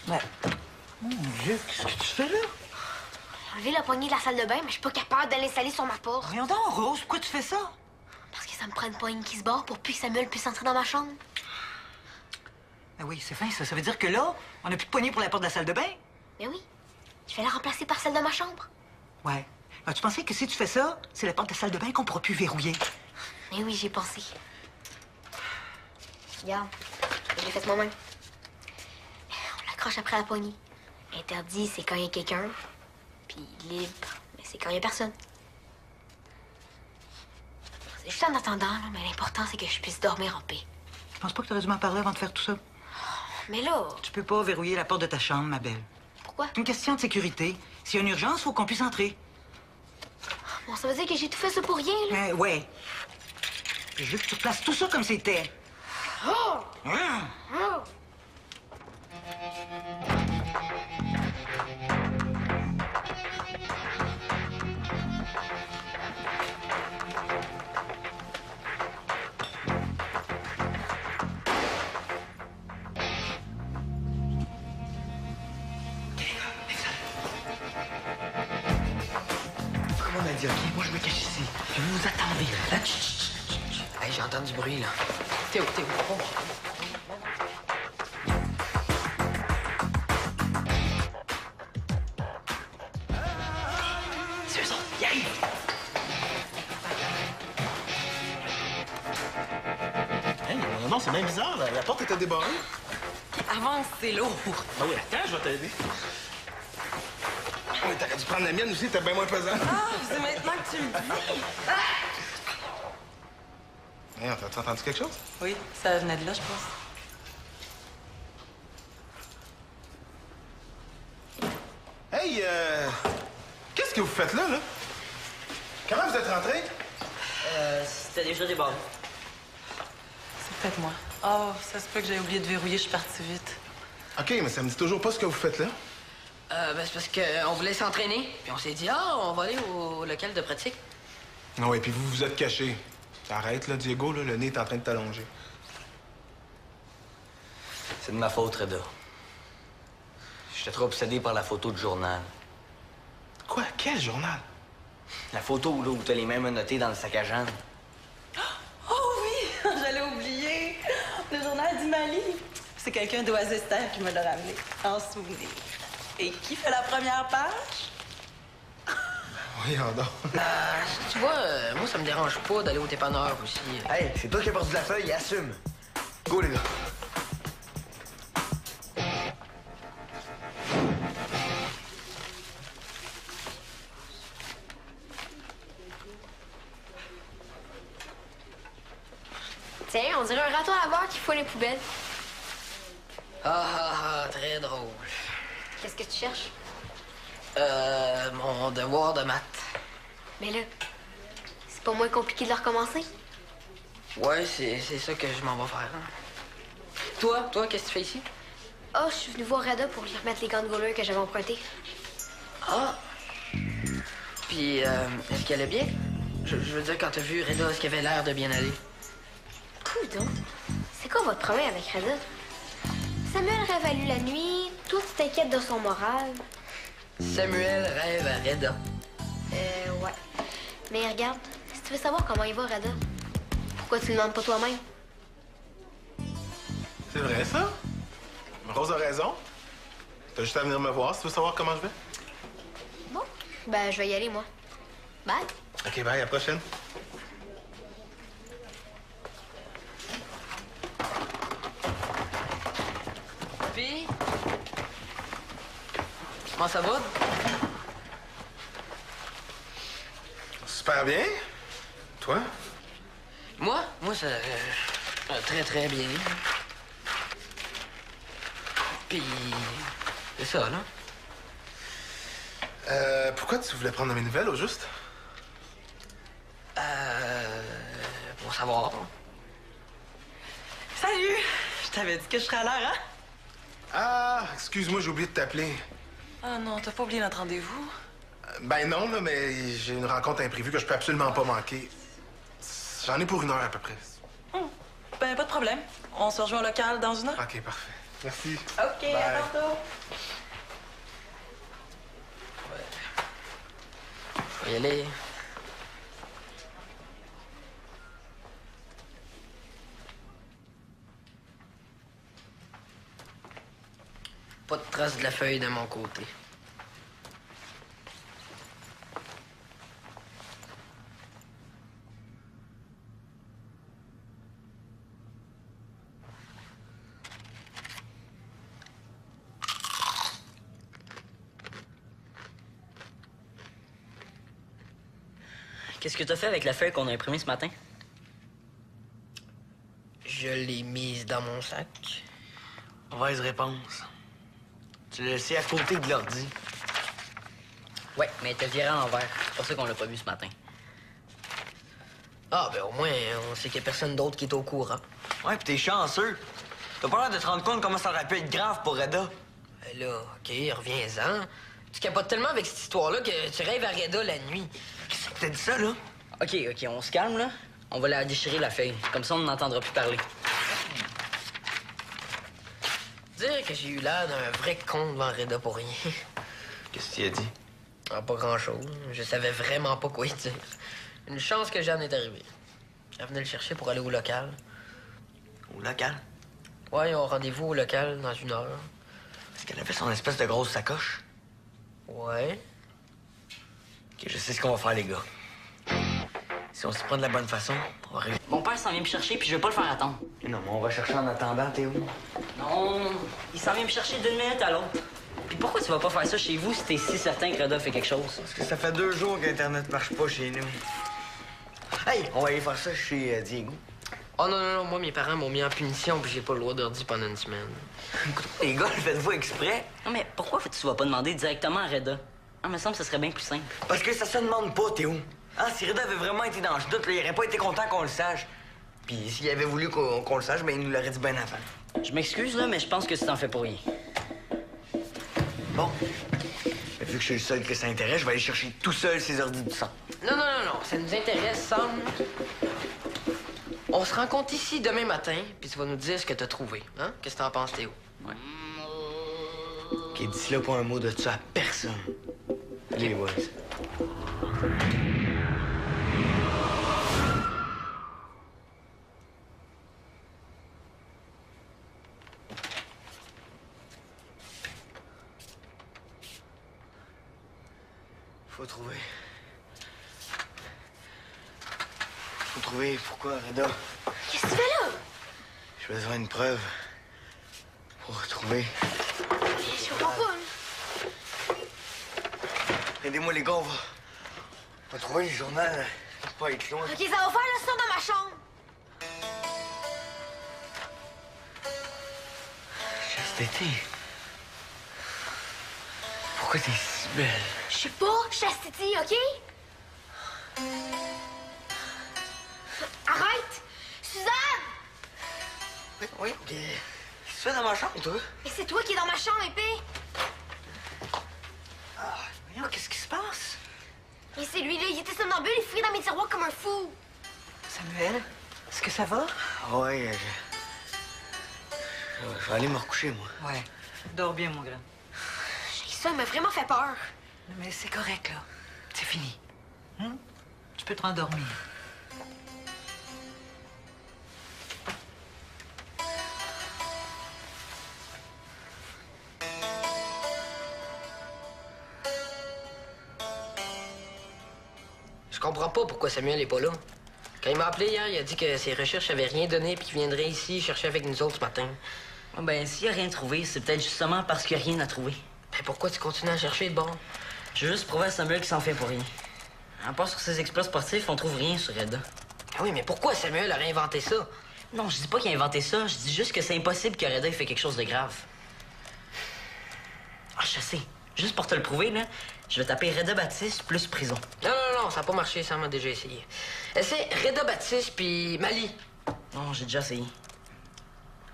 Ouais. Mon Dieu, qu'est-ce que tu fais là? Enlever la poignée de la salle de bain, mais je suis pas capable de l'installer sur ma porte. Voyons donc, Rose, pourquoi tu fais ça? Parce que ça me prend une poigne qui se barre pour plus que Samuel puisse entrer dans ma chambre. Ben oui, c'est fin, ça. Ça veut dire que là, on n'a plus de poignée pour la porte de la salle de bain? Mais oui, je vais la remplacer par celle de ma chambre. Ouais. Tu pensais que si tu fais ça, c'est la porte de la salle de bain qu'on pourra plus verrouiller? Mais oui, j'ai pensé. Regarde, je l'ai faite moi-même. accroche après la poignée. Interdit, c'est quand il y a quelqu'un. Puis libre, mais c'est quand il y a personne. C'est juste en attendant, là, mais l'important, c'est que je puisse dormir en paix. Je pense pas que t'aurais dû m'en parler avant de faire tout ça. Mais là, Tu peux pas verrouiller la porte de ta chambre, ma belle. pourquoi? C'est une question de sécurité. S'il y a une urgence, faut qu'on puisse entrer. Bon, ça veut dire que j'ai tout fait ça pour rien, là. Ouais. Je veux que tu replaces tout ça comme c'était. Oh! Hein? Oh! Comme on a dit, OK? Moi, je me cache ici. Puis vous vous attendez. Hein? Chut, chut, chut, chut. Hey, j'entends du bruit, là. Théo, oh. C'est eux autres. Ils arrivent. Hey, non, c'est bien bizarre, la porte était débarrée. Avance, c'est lourd. Ah oui, attends, je vais t'aider. Oui, t'aurais dû prendre la mienne aussi, t'es bien moins pesant. Ah, c'est maintenant que tu le dis. Hey, t'as entendu quelque chose? Oui, ça venait de là, je pense. Hey, qu'est-ce que vous faites là, là? Comment vous êtes rentrés? C'était déjà débordé. C'est peut-être moi. Oh, ça se peut que j'ai oublié de verrouiller, je suis partie vite. OK, mais ça me dit toujours pas ce que vous faites là. Ben, c'est parce qu'on voulait s'entraîner. Puis on s'est dit, on va aller au local de pratique. Ah oui, puis vous vous êtes cachés. Arrête, là, Diego, là, le nez est en train de t'allonger. C'est de ma faute, Reda. J'étais trop obsédé par la photo du journal. Quoi? Quel journal? La photo là, où t'as les mêmes menottés dans le sac à Jeanne. Oh oui, j'allais oublier. Le journal du Mali. C'est quelqu'un d'Oisester qui me l'a ramené, en souvenir. Et qui fait la première page? Voyons donc. Tu vois, moi, ça me dérange pas d'aller au dépanneur aussi. Hey, c'est toi qui as perdu la feuille, assume. Go, les gars. Tiens, on dirait un raton laveur qui fout les poubelles. Très drôle. Qu'est-ce que tu cherches? Mon devoir de maths. Mais là, c'est pas moins compliqué de le recommencer. Ouais, c'est ça que je m'en vais faire. Hein. Toi, qu'est-ce que tu fais ici? Oh, je suis venue voir Rada pour lui remettre les gants de goaler que j'avais empruntés. Ah! Puis, est-ce qu'elle est bien? Je veux dire, quand t'as vu Reda, est-ce qu'elle avait l'air de bien aller? Coudon, c'est quoi votre problème avec Rada? Samuel rêve à lui la nuit, toi tu t'inquiètes de son moral. Samuel rêve à Reda. Ouais. Mais regarde, si tu veux savoir comment il va, Rada, pourquoi tu le demandes pas toi-même? C'est vrai, ça? Rose a raison. T'as juste à venir me voir si tu veux savoir comment je vais. Bon, ben je vais y aller, moi. Bye. OK, bye, à la prochaine. Puis, comment ça va? Super bien. Toi? Moi, ça... très, très bien. Puis, c'est ça, là. Pourquoi tu voulais prendre de mes nouvelles, au juste? Pour savoir. Salut! Je t'avais dit que je serais à l'heure, hein? Ah, excuse-moi, j'ai oublié de t'appeler. Ah non, t'as pas oublié notre rendez-vous? Ben non, là, mais j'ai une rencontre imprévue que je peux absolument pas manquer. J'en ai pour 1 heure à peu près. Ben, pas de problème. On se rejoint au local dans 1 heure? OK, parfait. Merci. OK, Bye. à tantôt. Faut y aller. Pas de trace de la feuille de mon côté. Qu'est-ce que t'as fait avec la feuille qu'on a imprimée ce matin? Je l'ai mise dans mon sac. Mauvaise réponse. Tu l'as laissé à côté de l'ordi. Ouais, mais elle était virée à l'envers. C'est pour ça qu'on l'a pas vu ce matin. Ah, ben au moins, on sait qu'il y a personne d'autre qui est au courant. Ouais, pis t'es chanceux. T'as pas l'air de te rendre compte comment ça aurait pu être grave pour Reda. Ben là, OK, reviens-en. Tu capotes tellement avec cette histoire-là que tu rêves à Reda la nuit. Qu'est-ce que t'as dit ça, là? OK, on se calme, là. On va la déchirer, la feuille. Comme ça, on n'entendra plus parler. Dire que j'ai eu l'air d'un vrai con devant Reda pour rien. Qu'est-ce que tu as dit? Ah, pas grand-chose. Je savais vraiment pas quoi y dire. Une chance que Jeanne est arrivée. Elle venait le chercher pour aller au local. Au local? Ouais, ils ont rendez-vous au local dans 1 heure. Est-ce qu'elle avait son espèce de grosse sacoche? Ouais. OK, je sais ce qu'on va faire, les gars. Si on s'y prend de la bonne façon, on va réussir. Mon père s'en vient me chercher, puis je vais pas le faire attendre. Non, mais on va chercher en attendant, Théo. Non, il s'en vient me chercher d'une minute à l'autre. Puis pourquoi tu vas pas faire ça chez vous si t'es si certain que Reda fait quelque chose? Parce que ça fait 2 jours qu'Internet marche pas chez nous. Hey, on va aller faire ça chez Diego. Oh non, moi, mes parents m'ont mis en punition puis j'ai pas le droit d'ordi pendant 1 semaine. Écoute, les gars, le faites-vous exprès? Non, mais pourquoi tu vas pas demander directement à Reda? Ah, me semble que ce serait bien plus simple. Parce que ça se demande pas, Théo. Hein, si Reda avait vraiment été dans le doute, là, il aurait pas été content qu'on le sache. Puis s'il avait voulu qu'on le sache, ben il nous l'aurait dit bien avant. Je m'excuse, là, mais je pense que tu t'en fais pour rien. Bon. Mais vu que je suis le seul que ça intéresse, je vais aller chercher tout seul ces ordis du sang. Non, ça nous intéresse, Sam. On se rencontre ici demain matin, puis tu vas nous dire ce que t'as trouvé. Hein? Qu'est-ce que t'en penses, Théo? Ouais. OK, d'ici là, pas un mot de ça à personne. Allez, les boys. Faut trouver pourquoi Reda. Qu'est-ce que tu fais là? J'ai besoin d'une preuve pour retrouver. Je comprends pas. Aidez-moi, les gars, on va trouver le journal. Faut pas être loin. OK, ça va faire le son dans ma chambre. Chasteté. Pourquoi t'es si belle? Je sais pas, Chastity, OK? Arrête! Suzanne! Oui, OK. Qu'est-ce que tu fais dans ma chambre, toi? Mais c'est toi qui es dans ma chambre, épée! Voyons, qu'est-ce qui se passe? Mais c'est lui, là, il était somnambule, il fouillait dans mes tiroirs comme un fou! Samuel, est-ce que ça va? Ouais, je vais aller me recoucher, moi. Ouais. Dors bien, mon grand. Ça m'a vraiment fait peur. Non, mais c'est correct, là. C'est fini. Tu peux te rendormir. Je comprends pas pourquoi Samuel est pas là. Quand il m'a appelé hier, il a dit que ses recherches avaient rien donné puis qu'il viendrait ici chercher avec nous autres ce matin. Ah, ben, s'il y a rien trouvé, c'est peut-être justement parce qu'il y a rien à trouver. Ben pourquoi tu continues à chercher de bon? Je veux juste prouver à Samuel qu'il s'en fait pour rien. À part sur ses exploits sportifs, on trouve rien sur Reda. Ah oui, mais pourquoi Samuel a réinventé ça? Non, je dis pas qu'il a inventé ça, je dis juste que c'est impossible que Reda ait fait quelque chose de grave. Ah, je sais. Juste pour te le prouver, là, je vais taper Reda Baptiste plus prison. Non, ça a pas marché, ça m'a déjà essayé. Essaie Reda Baptiste puis Mali. Non, j'ai déjà essayé.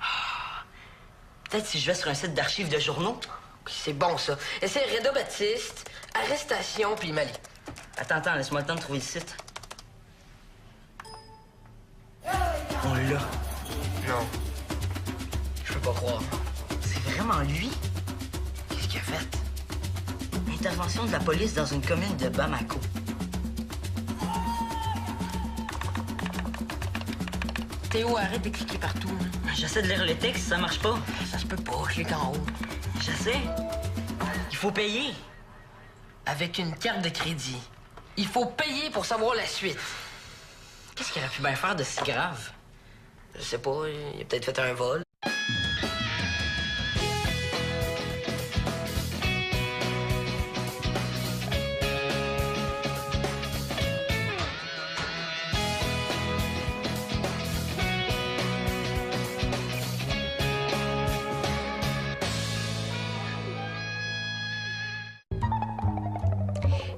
Ah, peut-être si je vais sur un site d'archives de journaux. C'est bon, ça. Essaie Reda Baptiste, arrestation puis Mali. Attends, laisse-moi le temps de trouver le site. On l'a. Non. Je peux pas croire. C'est vraiment lui? Qu'est-ce qu'il a fait? Intervention de la police dans une commune de Bamako. Théo, arrête de cliquer partout. J'essaie de lire le texte, ça marche pas. Ça se peut pas, clique en haut. Je sais. Il faut payer. Avec une carte de crédit. Il faut payer pour savoir la suite. Qu'est-ce qu'il aurait pu bien faire de si grave? Je sais pas, il a peut-être fait un vol.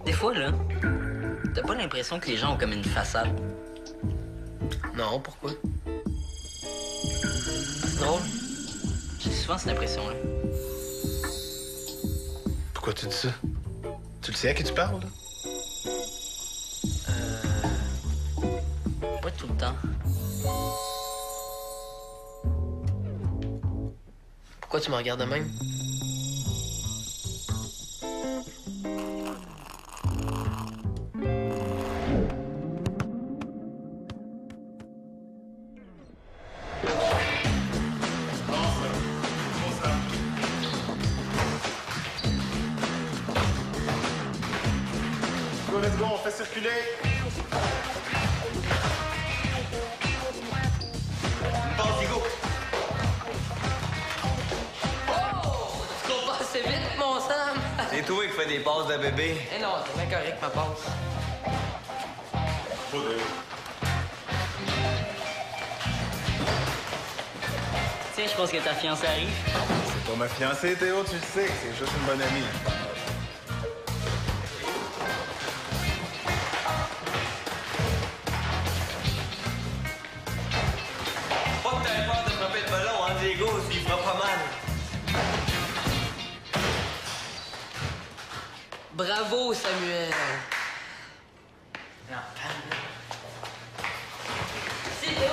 Des fois, là, t'as pas l'impression que les gens ont comme une façade? Non, pourquoi? C'est drôle. J'ai souvent cette impression-là. Pourquoi tu dis ça? Tu le sais à qui tu parles, là? Pas tout le temps. Pourquoi tu me regardes de même? Let's go, on fait circuler. Passe, Diego. Tu cours pas assez vite, mon Sam! C'est toi qui fais des passes de bébé. Eh non, c'est bien correct, ma passe. Tiens, je pense que ta fiancée arrive. C'est pas ma fiancée, Théo, tu le sais. C'est juste une bonne amie. Pas que t'avais peur de frapper le ballon, hein, Diego, il fera pas mal. Bravo, Samuel! C'est Théo.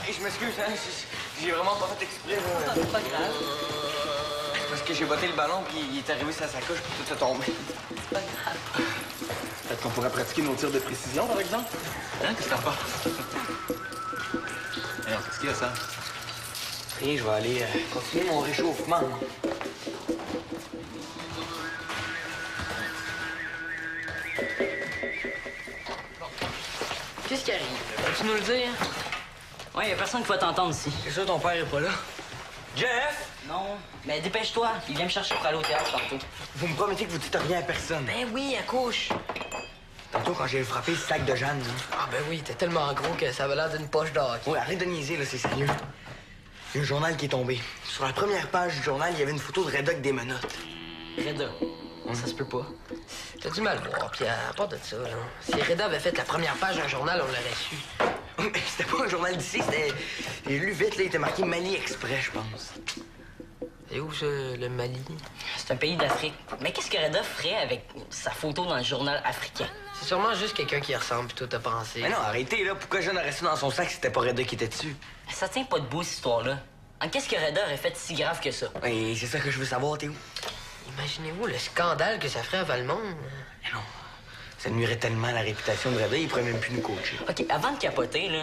Hey, je m'excuse, hein, j'ai vraiment pas fait exprès, là. C'est pas grave. C'est parce que j'ai botté le ballon, puis il est arrivé sur sa coche, puis tout est tombé. C'est pas grave. Peut-être qu'on pourrait pratiquer nos tirs de précision, par exemple? Hein? Qu'est-ce que t'en penses? Alors, qu'est-ce qu'il y a, ça? Et je vais aller continuer mon réchauffement. Qu'est-ce qui arrive? Peux-tu nous le dire? Ouais, y a personne qui va t'entendre ici. C'est ça, ton père est pas là? Jeff! Non, mais dépêche-toi. Il vient me chercher pour aller au théâtre tantôt. Vous me promettez que vous dites rien à personne. Ben oui, à couche. Tantôt, quand j'ai frappé le sac de Jeanne, là. Ah ben oui, t'es tellement gros que ça avait l'air d'une poche d'or. Ouais, arrête de niaiser, là, c'est sérieux. Il y a un journal qui est tombé. Sur la première page du journal, il y avait une photo de Reda avec des menottes. Reda. Ça se peut pas. T'as du mal voir, puis à part de ça, là, si Reda avait fait la première page d'un journal, on l'aurait su. Mais c'était pas un journal d'ici, c'était... J'ai lu vite, là, il était marqué Mali Express, je pense. C'est où, ça, le Mali? C'est un pays d'Afrique. Mais qu'est-ce que Reda ferait avec sa photo dans le journal africain? C'est sûrement juste quelqu'un qui y ressemble, puis toi, t'as pensé. Mais non, arrêtez, là. Pourquoi Jeanne aurait ça dans son sac si c'était pas Reda qui était dessus? Ça tient pas debout, cette histoire-là. Qu'est-ce que Reda aurait fait si grave que ça? Et c'est ça que je veux savoir, Théo. Imaginez-vous le scandale que ça ferait à Valmont. Mais non. Ça nuirait tellement à la réputation de Reda, il pourrait même plus nous coacher. OK, avant de capoter, là,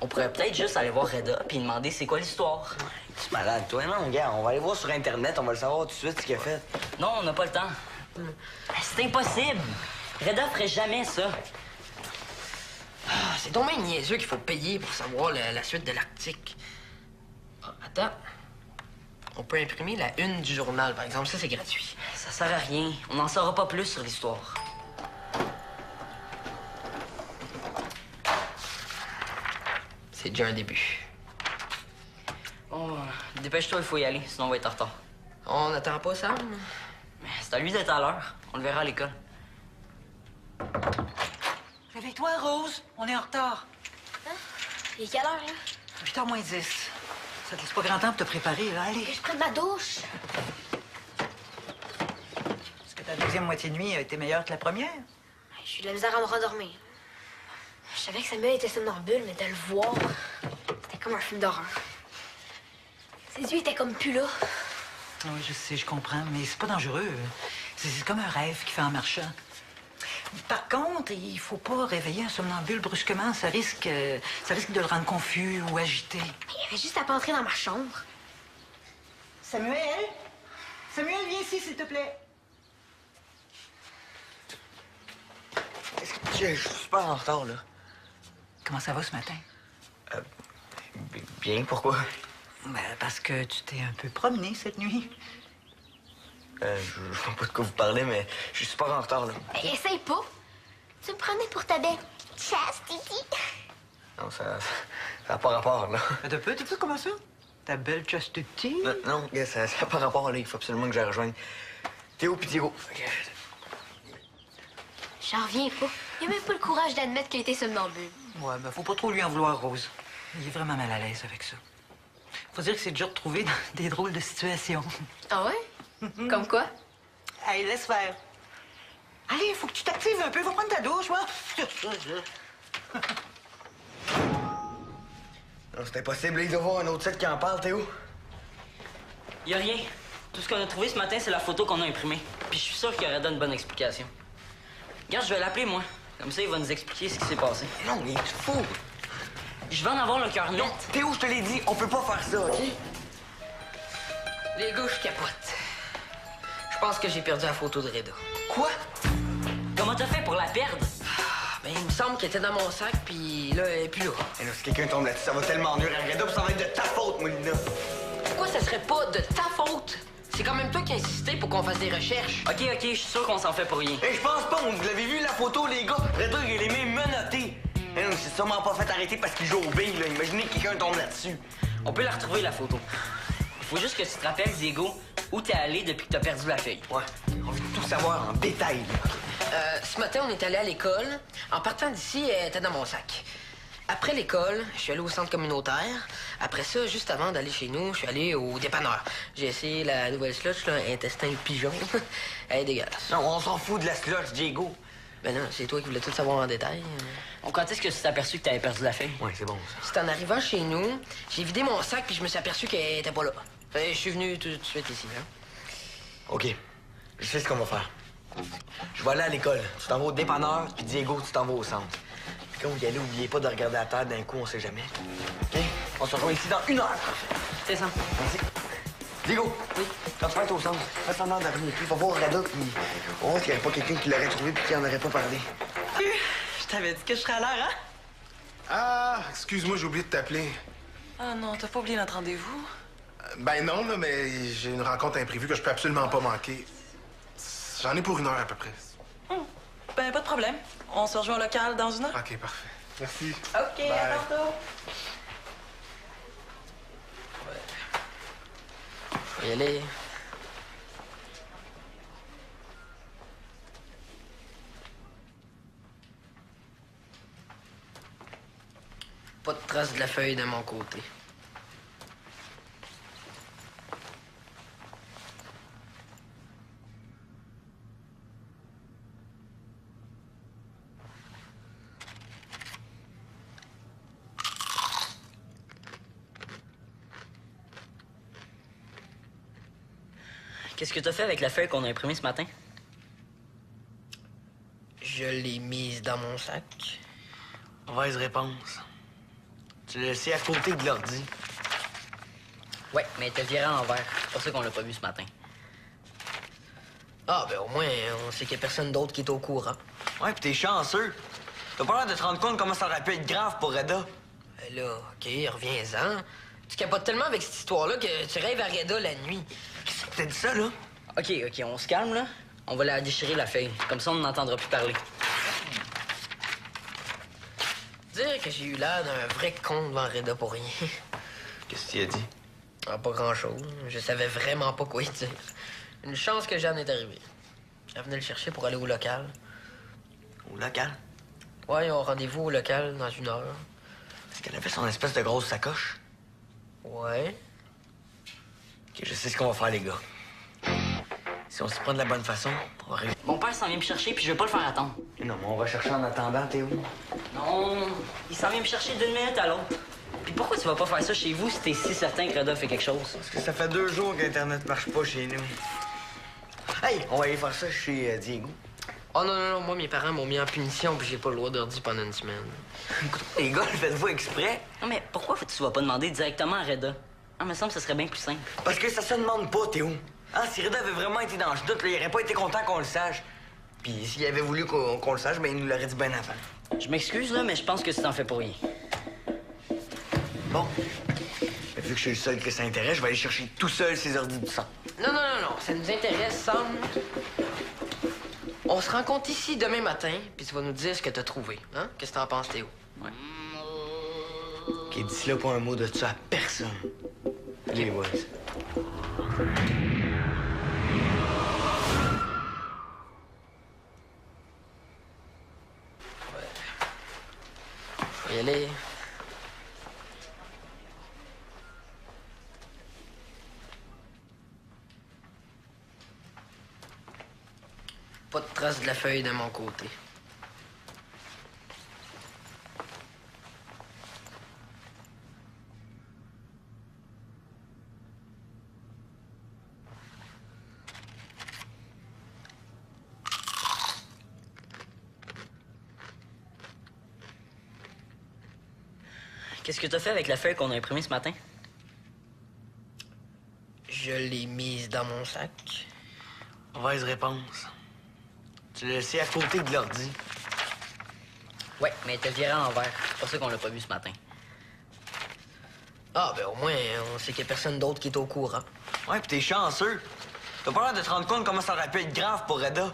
on pourrait peut-être juste aller voir Reda puis demander c'est quoi l'histoire. Tu es malade, toi. Non, gars, on va aller voir sur Internet, on va le savoir tout de suite ce qu'il a fait. Non, on n'a pas le temps. C'est impossible. Reda ferait jamais ça. Ah, c'est donc bien niaiseux qu'il faut payer pour savoir la suite de l'Arctique. Ah, attends. On peut imprimer la une du journal, par exemple. Ça, c'est gratuit. Ça sert à rien. On n'en saura pas plus sur l'histoire. C'est déjà un début. Oh, dépêche-toi, il faut y aller, sinon on va être en retard. On n'attend pas Sam? Mais c'est à lui d'être à l'heure. On le verra à l'école. Réveille-toi, Rose. On est en retard. Il est quelle heure, là? 8h moins 10. Ça te laisse pas grand temps pour te préparer, là. Allez. Que je prenne ma douche. Est-ce que ta deuxième moitié de nuit a été meilleure que la première? J'ai eu de la misère à me rendormir. Je savais que Samuel était somnambule, mais de le voir, c'était comme un film d'horreur. Ses yeux étaient comme plus là. Oui, je sais, je comprends, mais c'est pas dangereux. C'est comme un rêve qui fait en marchant. Par contre, il faut pas réveiller un somnambule brusquement. Ça risque de le rendre confus ou agité. Il avait juste à pas entrer dans ma chambre. Samuel? Samuel, viens ici, s'il te plaît. Je suis super en retard, là. Comment ça va ce matin? Bien, pourquoi? Ben, parce que tu t'es un peu promené cette nuit. Je sais pas de quoi vous parlez, mais je suis super en retard, là. Essaye pas. Tu me prenais pour ta belle chasse, Titi. Non, ça n'a pas rapport, là. T'as peu, comment ça? Ta belle chastity? Non, gars, ça n'a pas rapport, là. Il faut absolument que je la rejoigne. Théo pis Diego. J'en reviens pas. Il a même pas le courage d'admettre qu'il était somnambule. Ouais, ben faut pas trop lui en vouloir, Rose. Il est vraiment mal à l'aise avec ça. Faut dire que c'est dur de trouver dans des drôles de situations. Ah ouais? Comme quoi? Allez, laisse faire. Allez, faut que tu t'actives un peu. Va prendre ta douche, moi. Non, c'est impossible. Il doit y avoir un autre site qui en parle, Théo. Y a rien. Tout ce qu'on a trouvé ce matin, c'est la photo qu'on a imprimée. Puis je suis sûr qu'il aurait donné une bonne explication. Regarde, je vais l'appeler, moi. Comme ça, il va nous expliquer ce qui s'est passé. Non, il est fou. Je vais en avoir le cœur net. Non, Théo, je te l'ai dit, on peut pas faire ça, OK? Les gars, je capote. Je pense que j'ai perdu la photo de Reda. Quoi? Comment t'as fait pour la perdre? Ben, il me semble qu'elle était dans mon sac, puis là, elle est plus là. Et là, si quelqu'un tombe là-dessus, ça va tellement nuire à Reda, puis ça va être de ta faute, Moulina. Pourquoi ça serait pas de ta faute? C'est quand même toi qui as insisté pour qu'on fasse des recherches. OK, je suis sûr qu'on s'en fait pour rien. Et je pense pas, vous l'avez vu la photo, les gars? Reda, il est même menotté. Et non, c'est sûrement pas fait arrêter parce qu'il joue au billes, là. Imaginez que quelqu'un tombe là-dessus. On peut la retrouver, la photo. Il faut juste que tu te rappelles, Diego, où t'es allé depuis que t'as perdu la feuille. Ouais, on veut tout savoir en détail, là. Ce matin, on est allé à l'école. En partant d'ici, elle était dans mon sac. Après l'école, je suis allé au centre communautaire. Après ça, juste avant d'aller chez nous, je suis allé au dépanneur. J'ai essayé la nouvelle slush, là, intestin pigeon. Elle est dégueulasse. Non, on s'en fout de la slush, Diego. Ben non, c'est toi qui voulais tout savoir en détail. Donc, quand est-ce que tu t'es aperçu que t'avais perdu la feuille? Ouais, c'est bon, ça. C'est en arrivant chez nous, j'ai vidé mon sac puis je me suis aperçu qu'elle était pas là. Fait que je suis venu tout de suite ici, hein. OK. Je sais ce qu'on va faire. Je vais aller à l'école. Tu t'en vas au dépanneur, puis Diego, tu t'en vas au centre. Puis quand vous y allez, oubliez pas de regarder à terre d'un coup, on sait jamais. OK? On se rejoint ici dans 1 heure. C'est ça. Merci. Diego, oui, quand tu vas être au centre, fais semblant d'arriver. Puis va voir Reda, puis on va voir qu'il n'y aurait pas quelqu'un qui l'aurait trouvé puis qui en aurait pas parlé. Je t'avais dit que je serais à l'heure, hein? Ah, excuse-moi, j'ai oublié de t'appeler. Ah non, t'as pas oublié notre rendez-vous? Ben non, là, mais j'ai une rencontre imprévue que je peux absolument pas manquer. J'en ai pour 1 heure à peu près. Ben, pas de problème. On se rejoint au local dans 1 heure. OK, parfait. Merci. OK, Bye. à tantôt. Faut y aller. Pas de trace de la feuille de mon côté. Qu'est-ce que t'as fait avec la feuille qu'on a imprimée ce matin? Je l'ai mise dans mon sac. Mauvaise réponse. Tu l'as laissé à côté de l'ordi. Ouais, mais elle était virée à l'envers. C'est pour ça qu'on l'a pas vu ce matin. Ah, ben au moins, on sait qu'il y a personne d'autre qui est au courant. Ouais, pis t'es chanceux. T'as pas l'air de te rendre compte comment ça aurait pu être grave pour Reda. Ben là, OK, reviens-en. Tu capotes tellement avec cette histoire-là que tu rêves à Reda la nuit. Qu'est-ce que t'as dit ça, là? OK, on se calme, là. On va la déchirer, la feuille. Comme ça, on n'entendra plus parler. Dire que j'ai eu l'air d'un vrai con devant Reda pour rien. Qu'est-ce que tu as dit? Ah, pas grand-chose. Je savais vraiment pas quoi y dire. Une chance que Jeanne est arrivée. Elle venait le chercher pour aller au local. Au local? Ouais, ils ont rendez-vous au local dans 1 heure. Est-ce qu'elle avait son espèce de grosse sacoche? Ouais. OK, je sais ce qu'on va faire, les gars. Si on s'y prend de la bonne façon, on va réussir. Mon père s'en vient me chercher, puis je vais pas le faire attendre. Non, mais on va chercher en attendant, Théo. Non, il s'en vient me chercher d'une minute à l'autre. Puis pourquoi tu vas pas faire ça chez vous si t'es si certain que Reda fait quelque chose? Parce que ça fait 2 jours qu'Internet marche pas chez nous. Hey, on va aller faire ça chez Diego. Oh non, moi, mes parents m'ont mis en punition puis j'ai pas le droit d'ordi pendant 1 semaine. Écoute, les gars, le faites-vous exprès? Non, mais pourquoi tu vas pas demander directement à Reda? Ah, me semble que ce serait bien plus simple. Parce que ça se demande pas, Théo. Ah, si Reda avait vraiment été dans le doute, là, il aurait pas été content qu'on le sache. Puis s'il avait voulu qu'on le sache, ben il nous l'aurait dit bien avant. Je m'excuse, là, mais je pense que tu t'en fais pour rien. Bon. Mais vu que je suis le seul que ça intéresse, je vais aller chercher tout seul ces ordis du sang. Non, ça nous intéresse, Sam. On se rencontre ici demain matin, puis tu vas nous dire ce que t'as trouvé. Hein? Qu'est-ce que t'en penses, Théo? Ouais. OK, dis là pas un mot de ça à personne. Allez, les boys. Je vais y aller. Pas de trace de la feuille de mon côté. Qu'est-ce que t'as fait avec la feuille qu'on a imprimée ce matin? Je l'ai mise dans mon sac. Mauvaise réponse. Tu l'as laissé à côté de l'ordi. Ouais, mais elle était virée à l'envers. C'est pour ça qu'on l'a pas vu ce matin. Ah, ben au moins, on sait qu'il y a personne d'autre qui est au courant. Ouais, pis t'es chanceux. T'as pas l'air de te rendre compte comment ça aurait pu être grave pour Reda.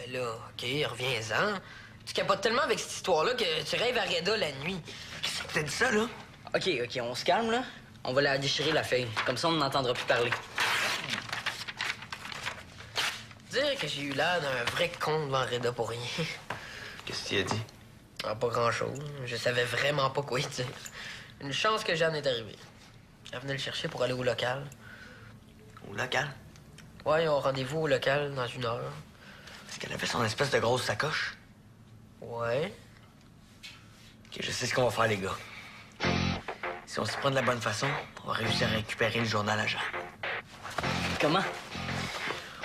Là, OK, reviens-en. Tu capotes tellement avec cette histoire-là que tu rêves à Reda la nuit. Qu'est-ce que t'as dit ça, là? OK, on se calme, là. On va la déchirer, la feuille. Comme ça, on n'entendra plus parler. Dire que j'ai eu l'air d'un vrai con devant Reda pour rien. Qu'est-ce que tu as dit? Ah, pas grand-chose. Je savais vraiment pas quoi y dire. Une chance que Jeanne est arrivée. Elle venait le chercher pour aller au local. Au local? Ouais, ils ont rendez-vous au local dans 1 heure. Est-ce qu'elle avait son espèce de grosse sacoche? Ouais. OK, je sais ce qu'on va faire, les gars. Si on s'y prend de la bonne façon, on va réussir à récupérer le journal à Jean. Comment?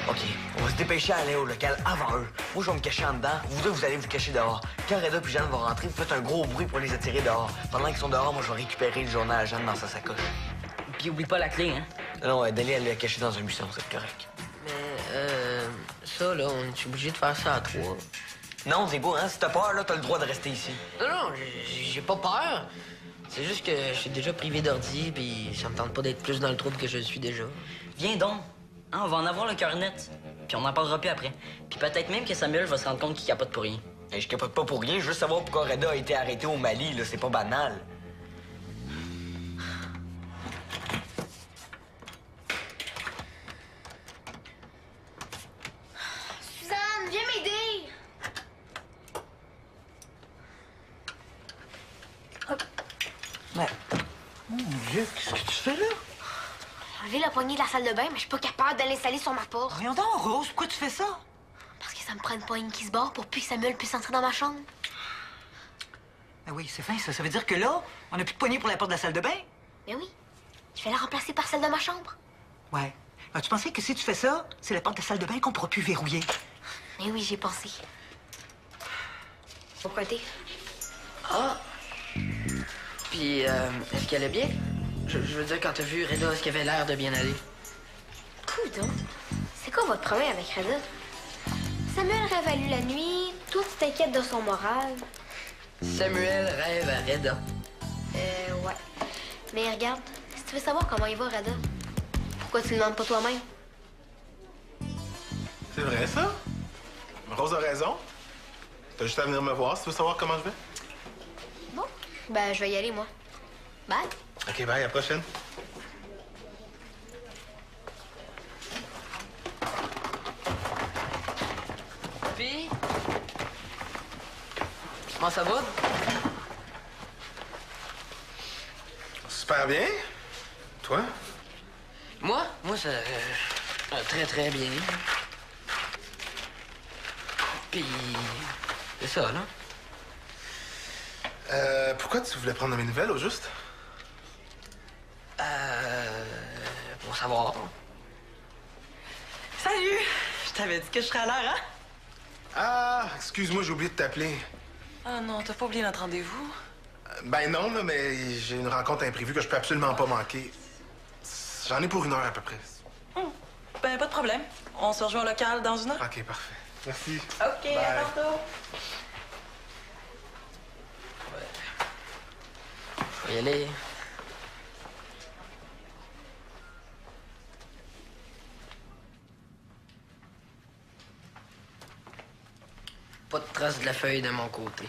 OK, on va se dépêcher à aller au local avant eux. Moi, je vais me cacher en dedans. Vous deux, vous allez vous cacher dehors. Quand Reda et Jeanne vont rentrer, vous faites un gros bruit pour les attirer dehors. Pendant qu'ils sont dehors, moi, je vais récupérer le journal à Jeanne dans sa sacoche. Puis oublie pas la clé, hein? Non, Delia, elle l'a caché dans un buisson, c'est correct. Mais, ça, là, on est obligé de faire ça à 3. Non, Diego, hein, si t'as peur, là, t'as le droit de rester ici. Non, j'ai pas peur. C'est juste que je suis déjà privé d'ordi, puis ça me tente pas d'être plus dans le trouble que je le suis déjà. Viens donc. Hein, on va en avoir le cœur net. Puis on n'en parlera plus après. Puis peut-être même que Samuel va se rendre compte qu'il capote pour rien. Hey, je capote pas pour rien, je veux savoir pourquoi Reda a été arrêté au Mali, là, c'est pas banal. Suzanne, viens m'aider! Mais, mon Dieu, qu'est-ce que tu fais là? J'ai enlevé la poignée de la salle de bain, mais je suis pas capable de l'installer sur ma porte. Voyons donc, Rose, pourquoi tu fais ça? Parce que ça me prend une poignée qui se barre pour plus que Samuel puisse entrer dans ma chambre. Ben oui, c'est fin, ça. Ça veut dire que là, on n'a plus de poignée pour la porte de la salle de bain? Mais oui, je vais la remplacer par celle de ma chambre. Ouais. Ben, tu pensais que si tu fais ça, c'est la porte de la salle de bain qu'on pourra plus verrouiller? Mais oui, j'ai pensé. Pourquoi t'es? Ah! Puis, est-ce qu'elle est bien? Je veux dire, quand t'as vu Reda, est-ce qu'elle avait l'air de bien aller? Coudon, c'est quoi votre problème avec Reda? Samuel rêve à lui la nuit, toi tu t'inquiètes de son moral. Samuel rêve à Reda. Ouais. Mais regarde, si tu veux savoir comment il va, Reda, pourquoi tu le demandes pas toi-même? C'est vrai, ça? Rose a raison. T'as juste à venir me voir si tu veux savoir comment je vais. Bon, ben je vais y aller, moi. Bye. OK, bye, à la prochaine. Puis, comment ça va? Super bien. Toi? Moi, ça... très, très bien. Puis, c'est ça, là. Pourquoi tu voulais prendre mes nouvelles, au juste? Pour savoir. Salut! Je t'avais dit que je serais à l'heure, hein? Ah, excuse-moi, j'ai oublié de t'appeler. Ah non, t'as pas oublié notre rendez-vous? Ben non, là, mais j'ai une rencontre imprévue que je peux absolument pas manquer. J'en ai pour 1 heure à peu près. Ben, pas de problème. On se rejoint au local dans 1 heure? OK, parfait. Merci. OK, Bye. à tantôt. Je vais y aller. Pas de trace de la feuille de mon côté.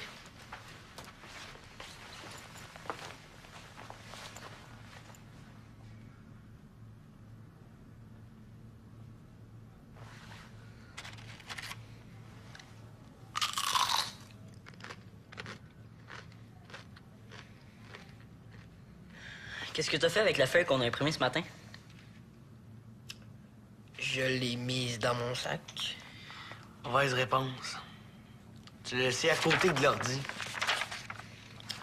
Qu'est-ce que t'as fait avec la feuille qu'on a imprimée ce matin? Je l'ai mise dans mon sac. Mauvaise réponse. Tu l'as laissé à côté de l'ordi.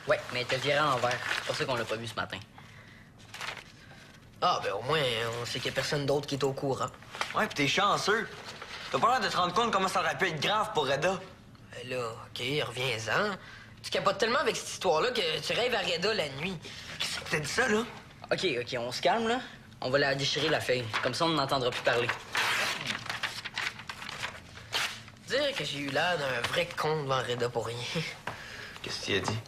Ouais, mais elle était virée à l'envers. C'est pour ça qu'on l'a pas vu ce matin. Ah, ben au moins, on sait qu'il y a personne d'autre qui est au courant. Ouais, pis t'es chanceux. T'as pas l'air de te rendre compte comment ça aurait pu être grave pour Reda. Ben là, OK, reviens-en. Tu capotes tellement avec cette histoire-là que tu rêves à Reda la nuit. Qu'est-ce que t'as dit ça, là? OK, on se calme, là. On va la déchirer, la feuille. Comme ça, on n'entendra plus parler. Dire que j'ai eu l'air d'un vrai con devant Reda pour rien. Qu'est-ce que tu as dit?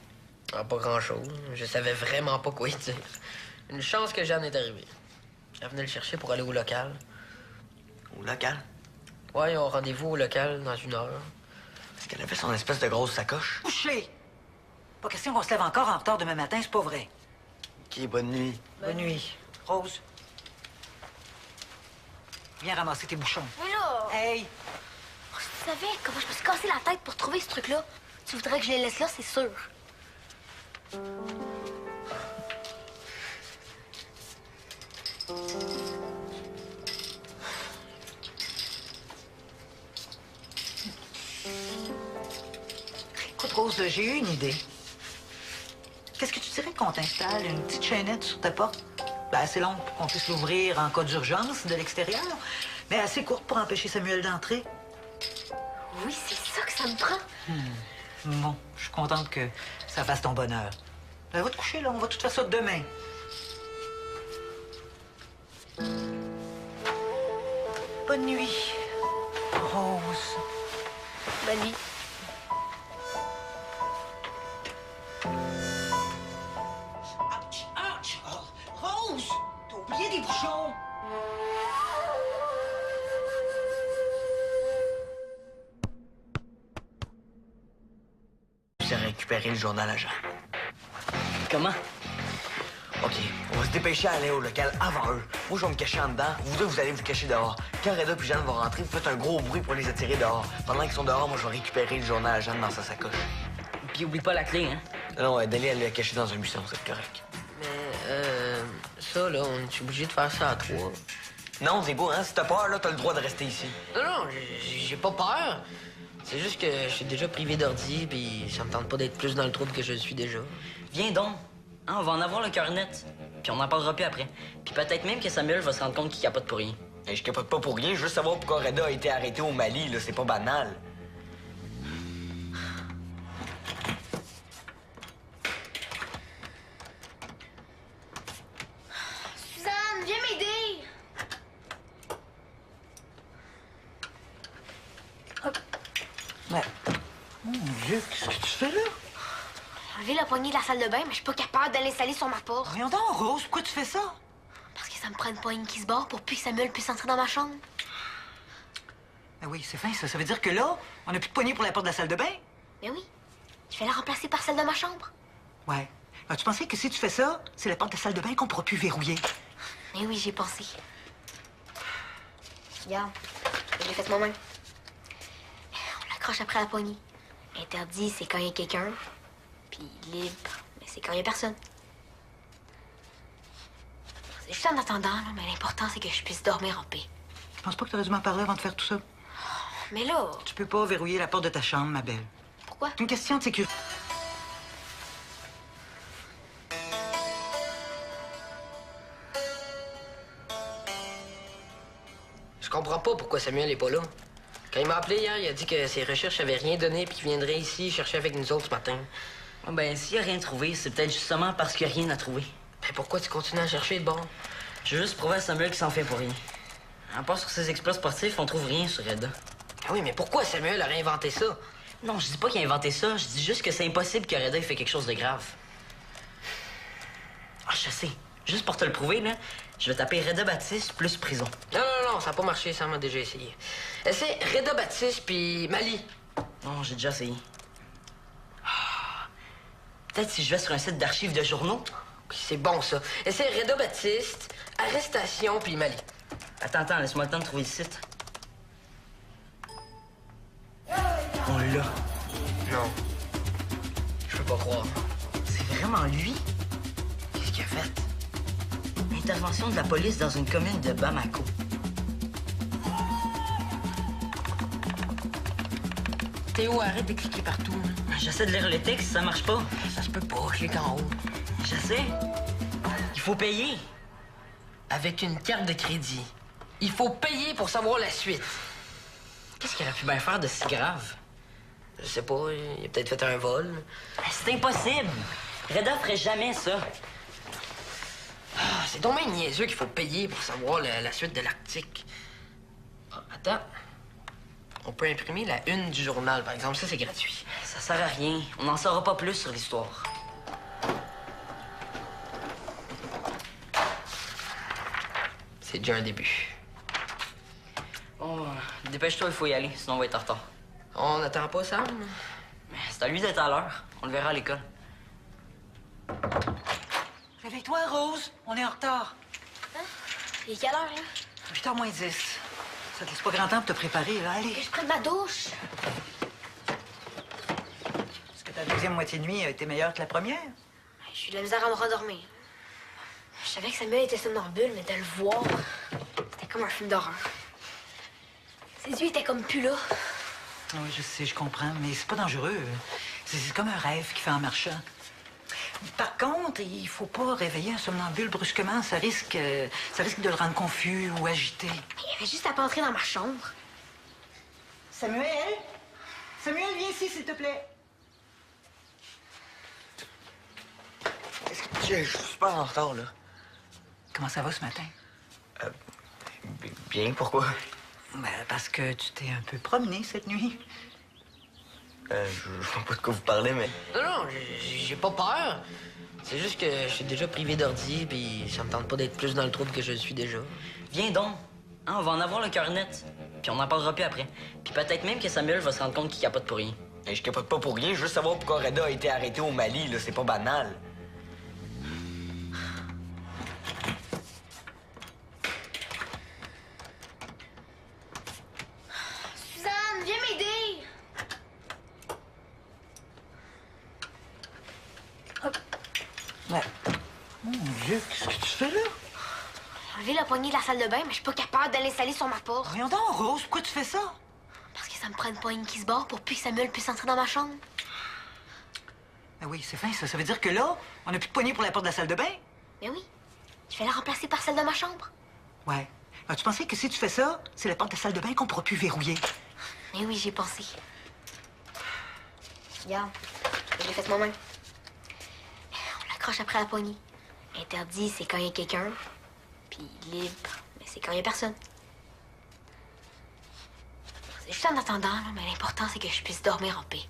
Ah, pas grand-chose. Je savais vraiment pas quoi y dire. Une chance que Jeanne est arrivée. Elle venait le chercher pour aller au local. Au local? Ouais, ils ont rendez-vous au local dans 1 heure. Est-ce qu'elle avait son espèce de grosse sacoche? Couché! Pas question qu'on se lève encore en retard demain matin, c'est pas vrai. OK, bonne nuit. Bonne nuit. Rose. Viens ramasser tes bouchons. Mais là, Hey! si tu savais comment je me suis cassé la tête pour trouver ce truc-là, tu voudrais que je les laisse là, c'est sûr. Écoute, Rose, j'ai eu une idée. Qu'est-ce que tu dirais qu'on t'installe une petite chaînette sur ta porte? Ben, assez longue pour qu'on puisse l'ouvrir en cas d'urgence de l'extérieur, mais assez courte pour empêcher Samuel d'entrer. Oui, c'est ça que ça me prend. Bon, je suis contente que ça fasse ton bonheur. Ben, va te coucher, là. On va tout faire ça demain. Bonne nuit, Rose. Bonne nuit. Ouch, ouch! Oh, Rose! T'as oublié des bouchons! J'ai récupéré le journal à Jean. Comment? OK, on va se dépêcher à aller au local avant eux. Moi, je vais me cacher en dedans. Vous deux, vous allez vous cacher dehors. Quand Reda puis Jeanne vont rentrer, vous faites un gros bruit pour les attirer dehors. Pendant qu'ils sont dehors, moi, je vais récupérer le journal à Jeanne dans sa sacoche. Puis oublie pas la clé, hein? Non, Dali, elle l'a caché dans un buisson, c'est correct. Mais, ça, là, on est obligé de faire ça à 3. Non, Zébo, hein, si t'as peur, là, t'as le droit de rester ici. Non, j'ai pas peur. C'est juste que je suis déjà privé d'ordi, puis ça me tente pas d'être plus dans le trouble que je le suis déjà. Viens donc. Hein, on va en avoir le cœur net. Puis on en parlera plus après. Puis peut-être même que Samuel va se rendre compte qu'il capote pour rien. Et je capote pas pour rien, je veux juste savoir pourquoi Reda a été arrêté au Mali, là, c'est pas banal. Suzanne, viens m'aider. Ouais. Mon Dieu, qu'est-ce que tu fais là? J'ai enlevé la poignée de la salle de bain, mais je suis pas capable de l'installer sur ma porte. Voyons donc, Rose, pourquoi tu fais ça? Parce que ça me prend une poignée qui se barre pour plus que Samuel puisse entrer dans ma chambre. Ben oui, c'est fin, ça. Ça veut dire que là, on n'a plus de poignée pour la porte de la salle de bain? Mais oui, je vais la remplacer par celle de ma chambre. Ouais. As-tu pensé que si tu fais ça, c'est la porte de la salle de bain qu'on pourra plus verrouiller? Mais oui, j'y ai pensé. Regarde, je l'ai fait moi-même. On l'accroche après la poignée. Interdit, c'est quand il y a quelqu'un. Puis libre, mais c'est quand il y a personne. C'est juste en attendant, là, mais l'important, c'est que je puisse dormir en paix. Je pense pas que tu aurais dû m'en parler avant de faire tout ça. Mais là, Tu peux pas verrouiller la porte de ta chambre, ma belle. pourquoi? C'est une question de sécurité. Je comprends pas pourquoi Samuel est pas là. Quand il m'a appelé hier, il a dit que ses recherches avaient rien donné puis qu'il viendrait ici chercher avec nous autres ce matin. Ouais, ben, s'il a rien trouvé, c'est peut-être justement parce qu'il y a rien à trouver. Mais pourquoi tu continues à chercher de bon? Je veux juste prouver à Samuel qu'il s'en fait pour rien. À part sur ses exploits sportifs, on trouve rien sur Reda. Ah oui, mais pourquoi Samuel aurait inventé ça? Non, je dis pas qu'il a inventé ça, je dis juste que c'est impossible que Reda ait fait quelque chose de grave. Ah, je sais. Juste pour te le prouver, là, je vais taper Reda Baptiste plus prison. Non, ça n'a pas marché, ça m'a déjà essayé. C'est Reda Baptiste puis Mali. Non, j'ai déjà essayé. Ah, peut-être si je vais sur un site d'archives de journaux. C'est bon, ça. Essaye Reda Baptiste, arrestation, puis Mali. Attends, laisse-moi le temps de trouver le site. On l'a. Non. Je peux pas croire. C'est vraiment lui? Qu'est-ce qu'il a fait? Intervention de la police dans une commune de Bamako. Théo, arrête de cliquer partout. J'essaie de lire le texte, ça marche pas. Ça se peut pas, clique en haut. J'essaie. Il faut payer. Avec une carte de crédit. Il faut payer pour savoir la suite. Qu'est-ce qu'il aurait pu bien faire de si grave? Je sais pas, il a peut-être fait un vol. C'est impossible. Reda ferait jamais ça. Ah, c'est donc bien niaiseux qu'il faut payer pour savoir la suite de l'Arctique. Ah, attends. On peut imprimer la une du journal, par exemple. Ça, c'est gratuit. Ça sert à rien. On n'en saura pas plus sur l'histoire. C'est déjà un début. Bon, dépêche-toi, il faut y aller, sinon on va être en retard. On n'attend pas Sam? Mais c'est à lui d'être à l'heure. On le verra à l'école. Réveille-toi, Rose. On est en retard. Il est quelle heure, là? 8h moins 10. Ça te laisse pas grand temps pour te préparer, là. Allez. Que je prenne ma douche. Est-ce que ta deuxième moitié de nuit a été meilleure que la première? Je suis de la misère à me rendormir. Je savais que Samuel était somnambule, mais de le voir, c'était comme un film d'horreur. Ses yeux étaient comme plus là. Oui, je sais, je comprends, mais c'est pas dangereux. C'est comme un rêve qui fait en marchant. Par contre, il faut pas réveiller un somnambule brusquement. Ça risque de le rendre confus ou agité. Il avait juste à pas entrer dans ma chambre. Samuel? Samuel, viens ici, s'il te plaît. Je suis super en retard, là. Comment ça va ce matin? Bien, pourquoi? Ben, parce que tu t'es un peu promené cette nuit. Je sais pas de quoi vous parlez, mais... Non, j'ai pas peur. C'est juste que je suis déjà privé d'ordi, puis ça me tente pas d'être plus dans le trouble que je le suis déjà. Viens donc. Hein, on va en avoir le cœur net. Puis on en parlera plus après. Puis peut-être même que Samuel va se rendre compte qu'il capote pour rien. Hey, je capote pas pour rien, juste savoir pourquoi Reda a été arrêté au Mali, là, c'est pas banal. Suzanne, viens m'aider! Ouais. Mon Dieu, qu'est-ce que tu fais là? J'ai enlevé la poignée de la salle de bain, mais je suis pas capable de l'installer sur ma porte. Voyons donc, Rose, pourquoi tu fais ça? Parce que ça me prend une poignée qui se barre pour plus que Samuel puisse entrer dans ma chambre. Ben oui, c'est fin, ça. Ça veut dire que là, on n'a plus de poignée pour la porte de la salle de bain? Mais oui, je vais la remplacer par celle de ma chambre. Ouais. As-tu pensé que si tu fais ça, c'est la porte de la salle de bain qu'on pourra plus verrouiller? Mais oui, j'y ai pensé. Regarde, je l'ai fait moi-même. On l'accroche après la poignée. Interdit, c'est quand il y a quelqu'un. Puis libre, mais c'est quand il y a personne. C'est juste en attendant, là, mais l'important, c'est que je puisse dormir en paix.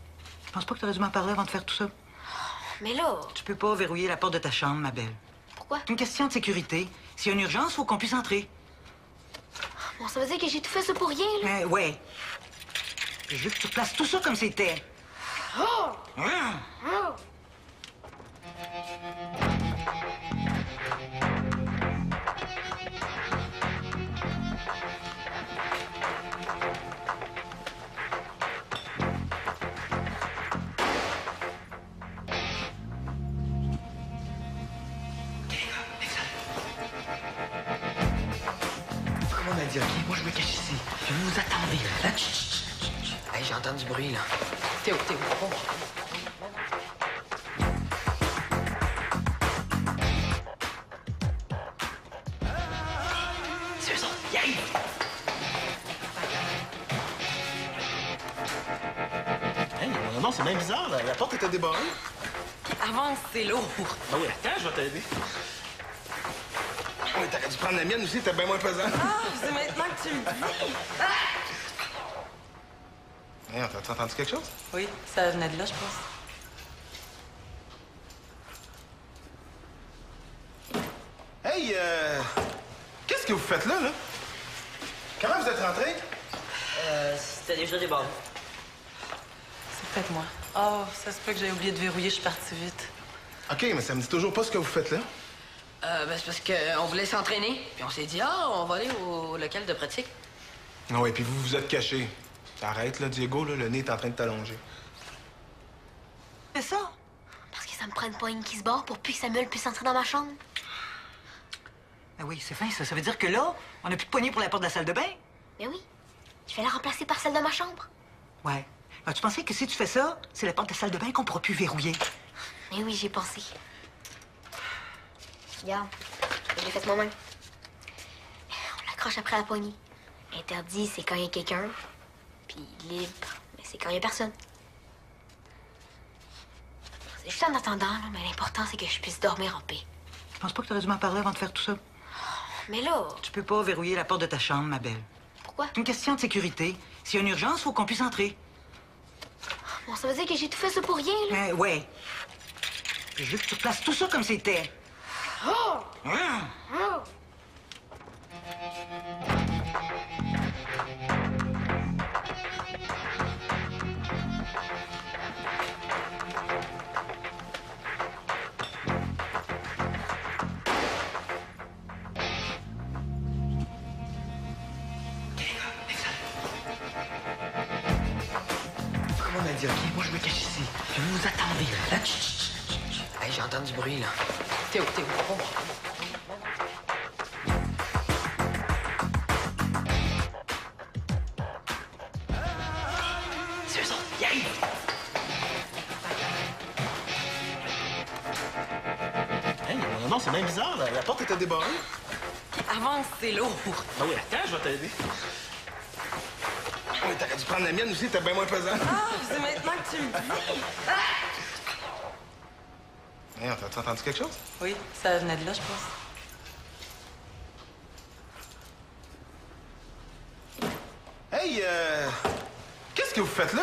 Je pense pas que tu aurais dû m'en parler avant de faire tout ça. Mais là, Tu peux pas verrouiller la porte de ta chambre, ma belle. pourquoi? C'est une question de sécurité. S'il y a une urgence, faut qu'on puisse entrer. Bon, ça veut dire que j'ai tout fait ça pour rien, là. Mais ouais. Je veux que tu replaces tout ça comme c'était. Oh! Hein? Oh! Comme on a dit, OK? Moi, je me cache ici. Je vous attendez, là. Chut, chut, chut, chut. Hey, j'entends du bruit, là. Théo, oh. C'est eux autres, ils arrivent. Hey, non, c'est bien bizarre. La porte était débarrée. Avance, c'est lourd. Ah oui, attends, je vais t'aider. Oui, t'aurais dû prendre la mienne aussi, t'es bien moins pesant. Ah, c'est maintenant que tu le dis. Hey, t'as entendu quelque chose? Oui, ça venait de là, je pense. Hey, qu'est-ce que vous faites là, là? Comment vous êtes rentrés? C'était déjà débordé. Peut-être moi. Oh, ça se peut que j'ai oublié de verrouiller, je suis partie vite. OK, mais ça me dit toujours pas ce que vous faites là. C'est parce qu'on voulait s'entraîner. Puis on s'est dit, on va aller au local de pratique. Ah ouais, puis vous vous êtes caché. Arrête, là, Diego, là, le nez est en train de t'allonger. C'est ça? Parce que ça me prend une poigne qui se barre pour plus que Samuel puisse entrer dans ma chambre. Ben oui, c'est fin, ça. Ça veut dire que là, on n'a plus de poignée pour la porte de la salle de bain? Mais oui, je vais la remplacer par celle de ma chambre. Ouais. Ben, tu pensais que si tu fais ça, c'est la porte de la salle de bain qu'on pourra plus verrouiller? Mais oui, j'ai pensé. Regarde, je l'ai fait moi-même. On l'accroche après la poignée. Interdit, c'est quand il y a quelqu'un. Puis libre, mais c'est quand il y a personne. C'est juste en attendant, là, mais l'important, c'est que je puisse dormir en paix. Je pense pas que tu aurais dû m'en parler avant de faire tout ça. Mais là, Tu peux pas verrouiller la porte de ta chambre, ma belle. pourquoi? C'est une question de sécurité. S'il y a une urgence, faut qu'on puisse entrer. Bon, ça veut dire que j'ai tout fait ça pour rien, là. Ouais. Je veux que tu replaces tout ça comme c'était. Oh! Hein? Oh! Comme on a dit, OK? Moi, je me cache ici. Puis vous vous attendez, là. Hey, j'entends du bruit, là. Théo, oh. C'est eux autres, ils arrivent. Hey, non, c'est bien bizarre, là. La porte était débarrée. Avance, c'est lourd. Ah oui, attends, je vais t'aider. Oui, t'aurais dû prendre la mienne aussi, t'es bien moins pesant. Ah, c'est maintenant que tu le dis. Hey, t'as entendu quelque chose? Oui, ça venait de là, je pense. Hey, qu'est-ce que vous faites là?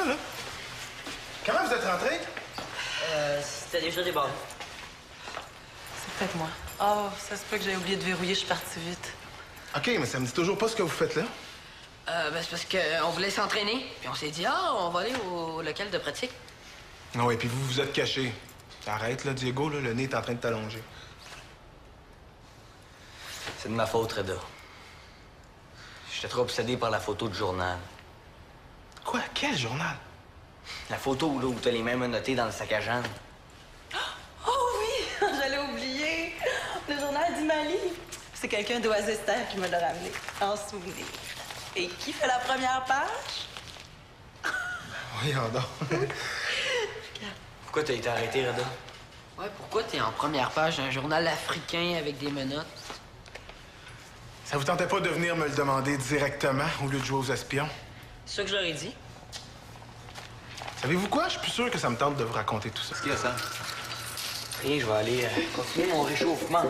Comment vous êtes rentrés? C'était déjà débordé. C'est peut-être moi. Oh, ça se peut que j'ai oublié de verrouiller, je suis partie vite. OK, mais ça me dit toujours pas ce que vous faites là. C'est parce qu'on voulait s'entraîner. Puis on s'est dit, on va aller au local de pratique. Ah ouais, puis vous vous êtes caché. Arrête, là, Diego, là, le nez est en train de t'allonger. C'est de ma faute, Reda. J'étais trop obsédé par la photo du journal. Quoi? Quel journal? La photo là, où t'as les mêmes menottés dans le sac à Jeanne. Oh oui, j'allais oublier. Le journal d'Imali. C'est quelqu'un d'Oisester qui me l'a ramené, en souvenir. Et qui fait la première page? Voyons donc. Pourquoi t'as été arrêté, Reda? Ouais, pourquoi t'es en première page d'un journal africain avec des menottes? Ça vous tentait pas de venir me le demander directement au lieu de jouer aux espions? C'est ça que je leur ai dit. Savez-vous quoi? Je suis plus sûr que ça me tente de vous raconter tout ça. Qu'est-ce qu'il y a, ça? Rien, je vais aller continuer mon réchauffement.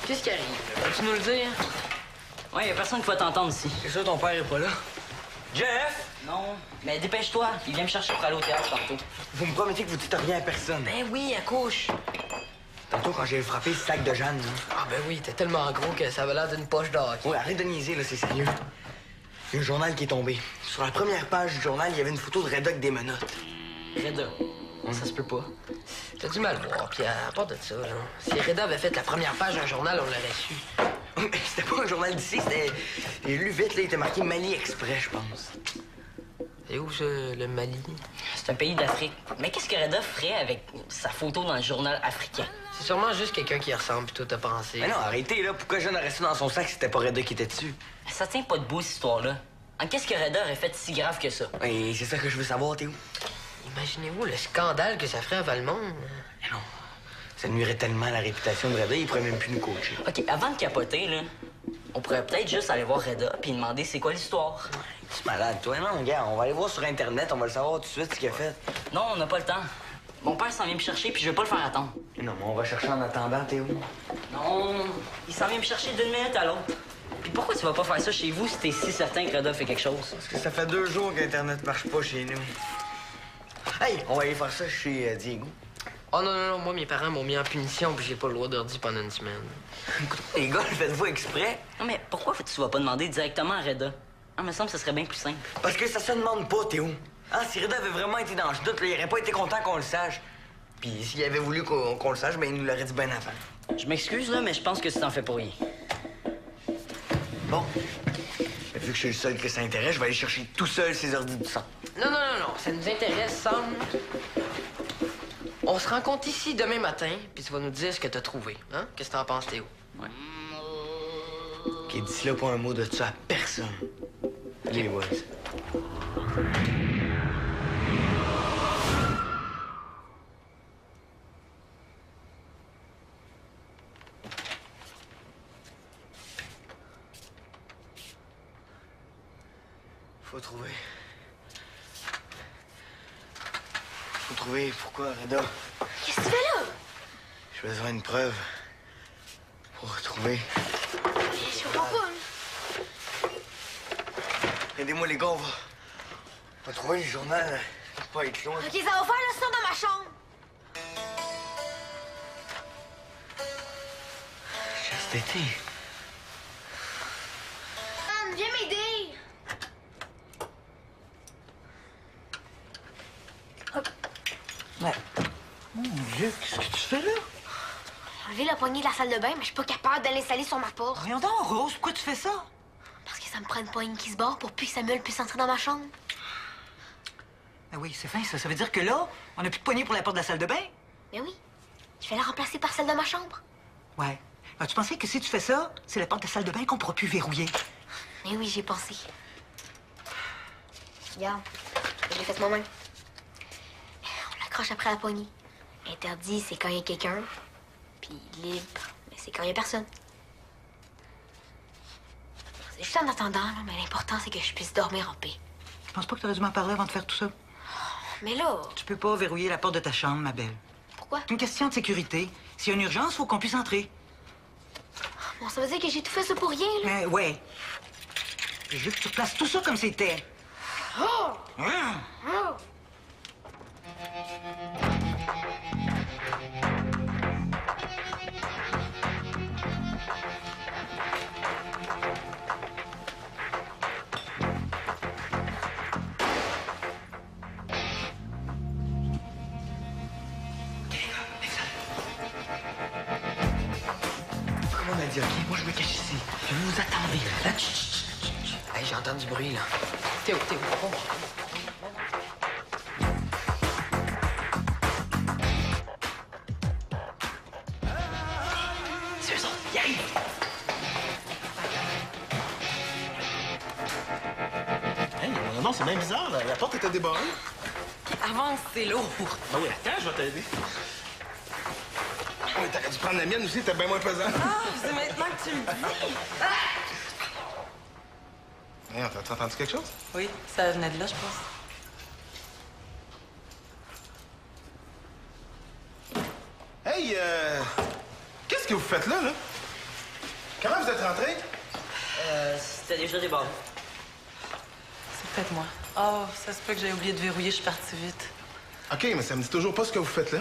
Qu'est-ce qui arrive? Peux-tu nous le dire? Ouais, y a personne qui va t'entendre ici. C'est ça, ton père est pas là? Jeff! Non, mais dépêche-toi. Il vient me chercher pour aller au théâtre tantôt. Vous me promettez que vous dites rien à personne. Ben oui, à couche. Tantôt, quand j'ai frappé le sac de Jeanne, là. Ah ben oui, t'es tellement gros que ça avait l'air d'une poche d'or. Ouais, arrête de niaiser, là, c'est sérieux. Il y a un journal qui est tombé. Sur la première page du journal, il y avait une photo de Reda avec des menottes. Reda. Ça se peut pas. T'as du mal voir, puis à part de ça, là, si Reda avait fait la première page d'un journal, on l'aurait su. Mais c'était pas un journal d'ici, c'était... J'ai lu vite, là, il était marqué Mali Express, je pense. C'est où, ça, le Mali? C'est un pays d'Afrique. Mais qu'est-ce que Reda ferait avec sa photo dans le journal africain? C'est sûrement juste quelqu'un qui y ressemble, puis toi, t'as pensé. Mais non, arrêtez, là. Pourquoi Jeanne aurait ça dans son sac si c'était pas Reda qui était dessus? Ça tient pas debout, cette histoire-là. Qu'est-ce que Reda aurait fait de si grave que ça? Et c'est ça que je veux savoir, Théo. Imaginez-vous le scandale que ça ferait à Valmont. Mais non. Ça nuirait tellement à la réputation de Reda, il pourrait même plus nous coacher. OK, avant de capoter, là, on pourrait peut-être juste aller voir Reda puis demander c'est quoi l'histoire. Tu es malade, toi, non, gars. On va aller voir sur Internet, on va le savoir tout de suite ce qu'il a fait. Non, on n'a pas le temps. Mon père s'en vient me chercher puis je veux pas le faire attendre. Non, mais on va chercher en attendant, Théo. Non, il s'en vient me chercher d'une minute à l'autre. Puis pourquoi tu vas pas faire ça chez vous si t'es si certain que Reda fait quelque chose? Parce que ça fait 2 jours qu'Internet marche pas chez nous. Hey, on va aller faire ça chez Diego. Oh non, non, non, moi, mes parents m'ont mis en punition, puis j'ai pas le droit d'ordi pendant une semaine. Les gars, faites-vous exprès? Non, mais pourquoi tu vas pas demander directement à Reda? Ah, me semble que ce serait bien plus simple. Parce que ça se demande pas, Théo. Ah, si Reda avait vraiment été dans le doute, là, il aurait pas été content qu'on le sache. Puis s'il avait voulu qu'on le sache, ben il nous l'aurait dit bien avant. Je m'excuse, là, mais je pense que tu t'en fais pour rien. Bon. Mais vu que je suis le seul que ça intéresse, je vais aller chercher tout seul ces ordis du sang. Non, non, non, non, ça nous intéresse, Sam. On se rencontre ici demain matin, puis tu vas nous dire ce que t'as trouvé. Hein? Qu'est-ce que t'en penses, Théo? Ouais. OK, d'ici là, pas un mot de ça à personne. Les boys. Faut trouver pourquoi, Reda. Qu'est-ce que tu fais là? J'ai besoin d'une preuve pour retrouver. Je comprends pas. Aidez-moi, les gars, on va trouver le journal. Faut pas être loin. OK, ça va faire le son dans ma chambre. Chasteté. Anne, viens m'aider. Ouais. Mon Dieu, qu'est-ce que tu fais là? J'ai enlevé la poignée de la salle de bain, mais je suis pas capable de l'installer sur ma porte. Voyons donc, Rose, pourquoi tu fais ça? Parce que ça me prend une poignée qui se barre pour plus que Samuel puisse entrer dans ma chambre. Ah oui, c'est fin, ça. Ça veut dire que là, on n'a plus de poignée pour la porte de la salle de bain? Mais oui, je vais la remplacer par celle de ma chambre. Ouais. Ben, tu pensais que si tu fais ça, c'est la porte de la salle de bain qu'on pourra plus verrouiller? Mais oui, j'ai pensé. Regarde, je l'ai fait moi-même. On l'accroche après la poignée. Interdit, c'est quand il y a quelqu'un. Puis libre, mais c'est quand il y a personne. C'est juste en attendant, là, mais l'important, c'est que je puisse dormir en paix. Je pense pas que tu aurais dû m'en parler avant de faire tout ça. Mais là, Tu peux pas verrouiller la porte de ta chambre, ma belle. pourquoi? C'est une question de sécurité. S'il y a une urgence, faut qu'on puisse entrer. Bon, ça veut dire que j'ai tout fait ça pour rien, là. Ouais. Je veux que tu replaces tout ça comme c'était. Oh! Hein? Oh! Comme on a dit, OK? Moi, je me cache ici. Puis vous attendez. Là, Hey, j'entends du bruit, là. Théo, Théo, oh. c'est eux autres. Ils arrivent. Hey, non, c'est bien bizarre, là. La porte était débarrée. Avance, c'est lourd. Ah oui, attends, je vais t'aider. Ouais, t'aurais dû prendre la mienne aussi, t'es bien moins pesant. Ah, c'est maintenant que tu le dis. Hey, t'as entendu quelque chose? Oui, ça venait de là, je pense. Hey, qu'est-ce que vous faites là? Comment vous êtes rentrés? C'était déjà débordé. C'est peut-être moi. Oh, ça se peut que j'ai oublié de verrouiller, je suis partie vite. OK, mais ça me dit toujours pas ce que vous faites là.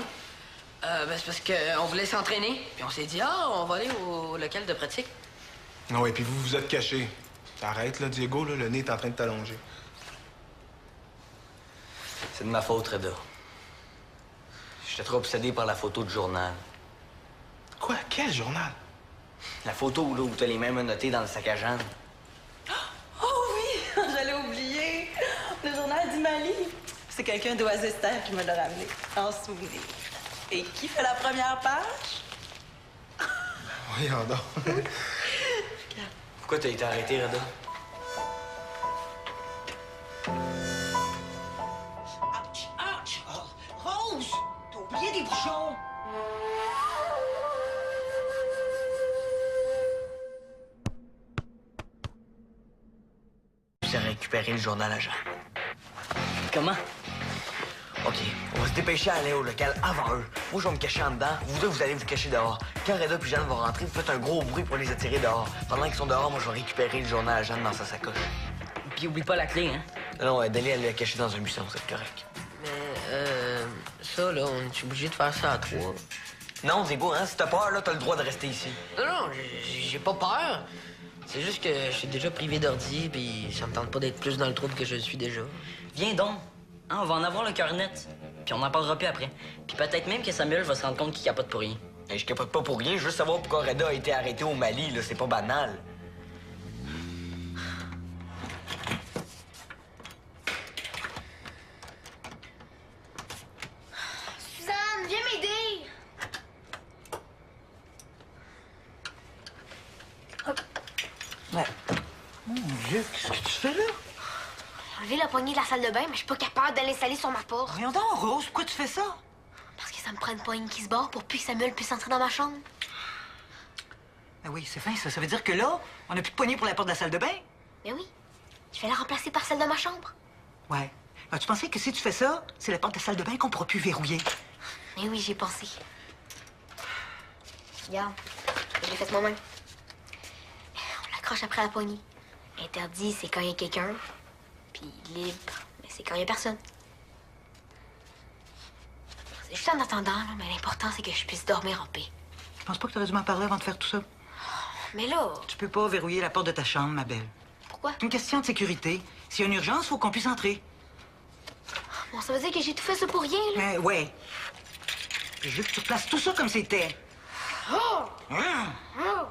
Ben, c'est parce qu'on voulait s'entraîner, puis on s'est dit, ah, on va aller au local de pratique. Ah ouais, puis vous vous êtes cachés. Arrête, là, Diego, là, le nez est en train de t'allonger. C'est de ma faute, Reda. J'étais trop obsédé par la photo du journal. Quoi? Quel journal? La photo là, où t'as les mêmes notés dans le sac à Jeanne. Oh oui, j'allais oublier. Le journal d'Imali. C'est quelqu'un d'Oisester qui me l'a ramené, en souvenir. Et qui fait la première page? Voyons donc. Pourquoi t'as été arrêté, Reda? Ouch, ouch! Rose! T'as oublié des bouchons! J'ai récupéré le journal à Jean. Comment? OK, on va se dépêcher à aller au local avant eux. Moi, je vais me cacher en dedans. Vous deux, vous allez vous cacher dehors. Quand Reda puis Jeanne vont rentrer, vous faites un gros bruit pour les attirer dehors. Pendant qu'ils sont dehors, moi, je vais récupérer le journal à Jeanne dans sa sacoche. Puis oublie pas la clé, hein? Non, Dali, elle l'a caché dans un buisson, c'est correct. Mais, Ça, là, on est obligé de faire ça à trois. Non, Diego, hein, si t'as peur, là, t'as le droit de rester ici. Non, j'ai pas peur. C'est juste que je suis déjà privé d'ordi, puis ça me tente pas d'être plus dans le trouble que je le suis déjà. Viens donc. Hein, on va en avoir le cœur net. Puis on en parlera plus après. Puis peut-être même que Samuel va se rendre compte qu'il capote pour rien. Hey, je capote pas pour rien, je veux savoir pourquoi Reda a été arrêté au Mali, là, c'est pas banal. Suzanne, viens m'aider! Ouais. Mon Dieu, qu'est-ce que tu fais là? J'ai enlevé la poignée de la salle de bain, mais je suis pas capable de l'installer sur ma porte. Voyons donc, Rose, pourquoi tu fais ça? Parce que ça me prend une poigne qui se barre pour plus que Samuel puisse entrer dans ma chambre. Ah oui, c'est fin, ça. Ça veut dire que là, on n'a plus de poignée pour la porte de la salle de bain? Mais oui, je vais la remplacer par celle de ma chambre. Ouais. Alors, tu pensais que si tu fais ça, c'est la porte de la salle de bain qu'on pourra plus verrouiller? Mais oui, j'ai pensé. Regarde, je l'ai faite moi-même. On l'accroche après la poignée. Interdit, c'est quand il y a quelqu'un. Puis libre, mais c'est quand il y a personne. C'est juste en attendant, là, mais l'important, c'est que je puisse dormir en paix. Je pense pas que tu aurais dû m'en parler avant de faire tout ça. Mais là, Tu peux pas verrouiller la porte de ta chambre, ma belle. pourquoi? C'est une question de sécurité. S'il y a une urgence, faut qu'on puisse entrer. Bon, ça veut dire que j'ai tout fait ça pour rien, là. Mais ouais. Je veux que tu replaces tout ça comme c'était. Oh! Hein? Oh!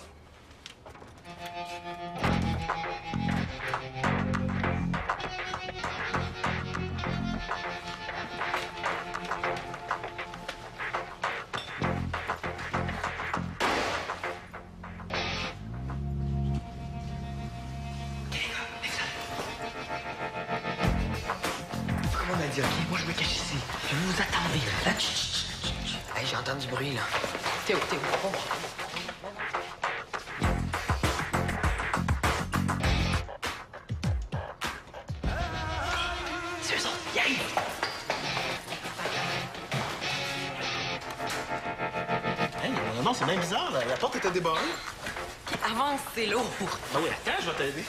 Comme on a dit, OK? Moi, je me cache ici. Puis vous attendez. Hein? Hey, j'entends du bruit, là. Théo, bon. C'est eux autres, ils arrivent. Hey, non, c'est bien bizarre. La porte était débarrée. Avance, c'est lourd. Ben oui, attends, je vais t'aider.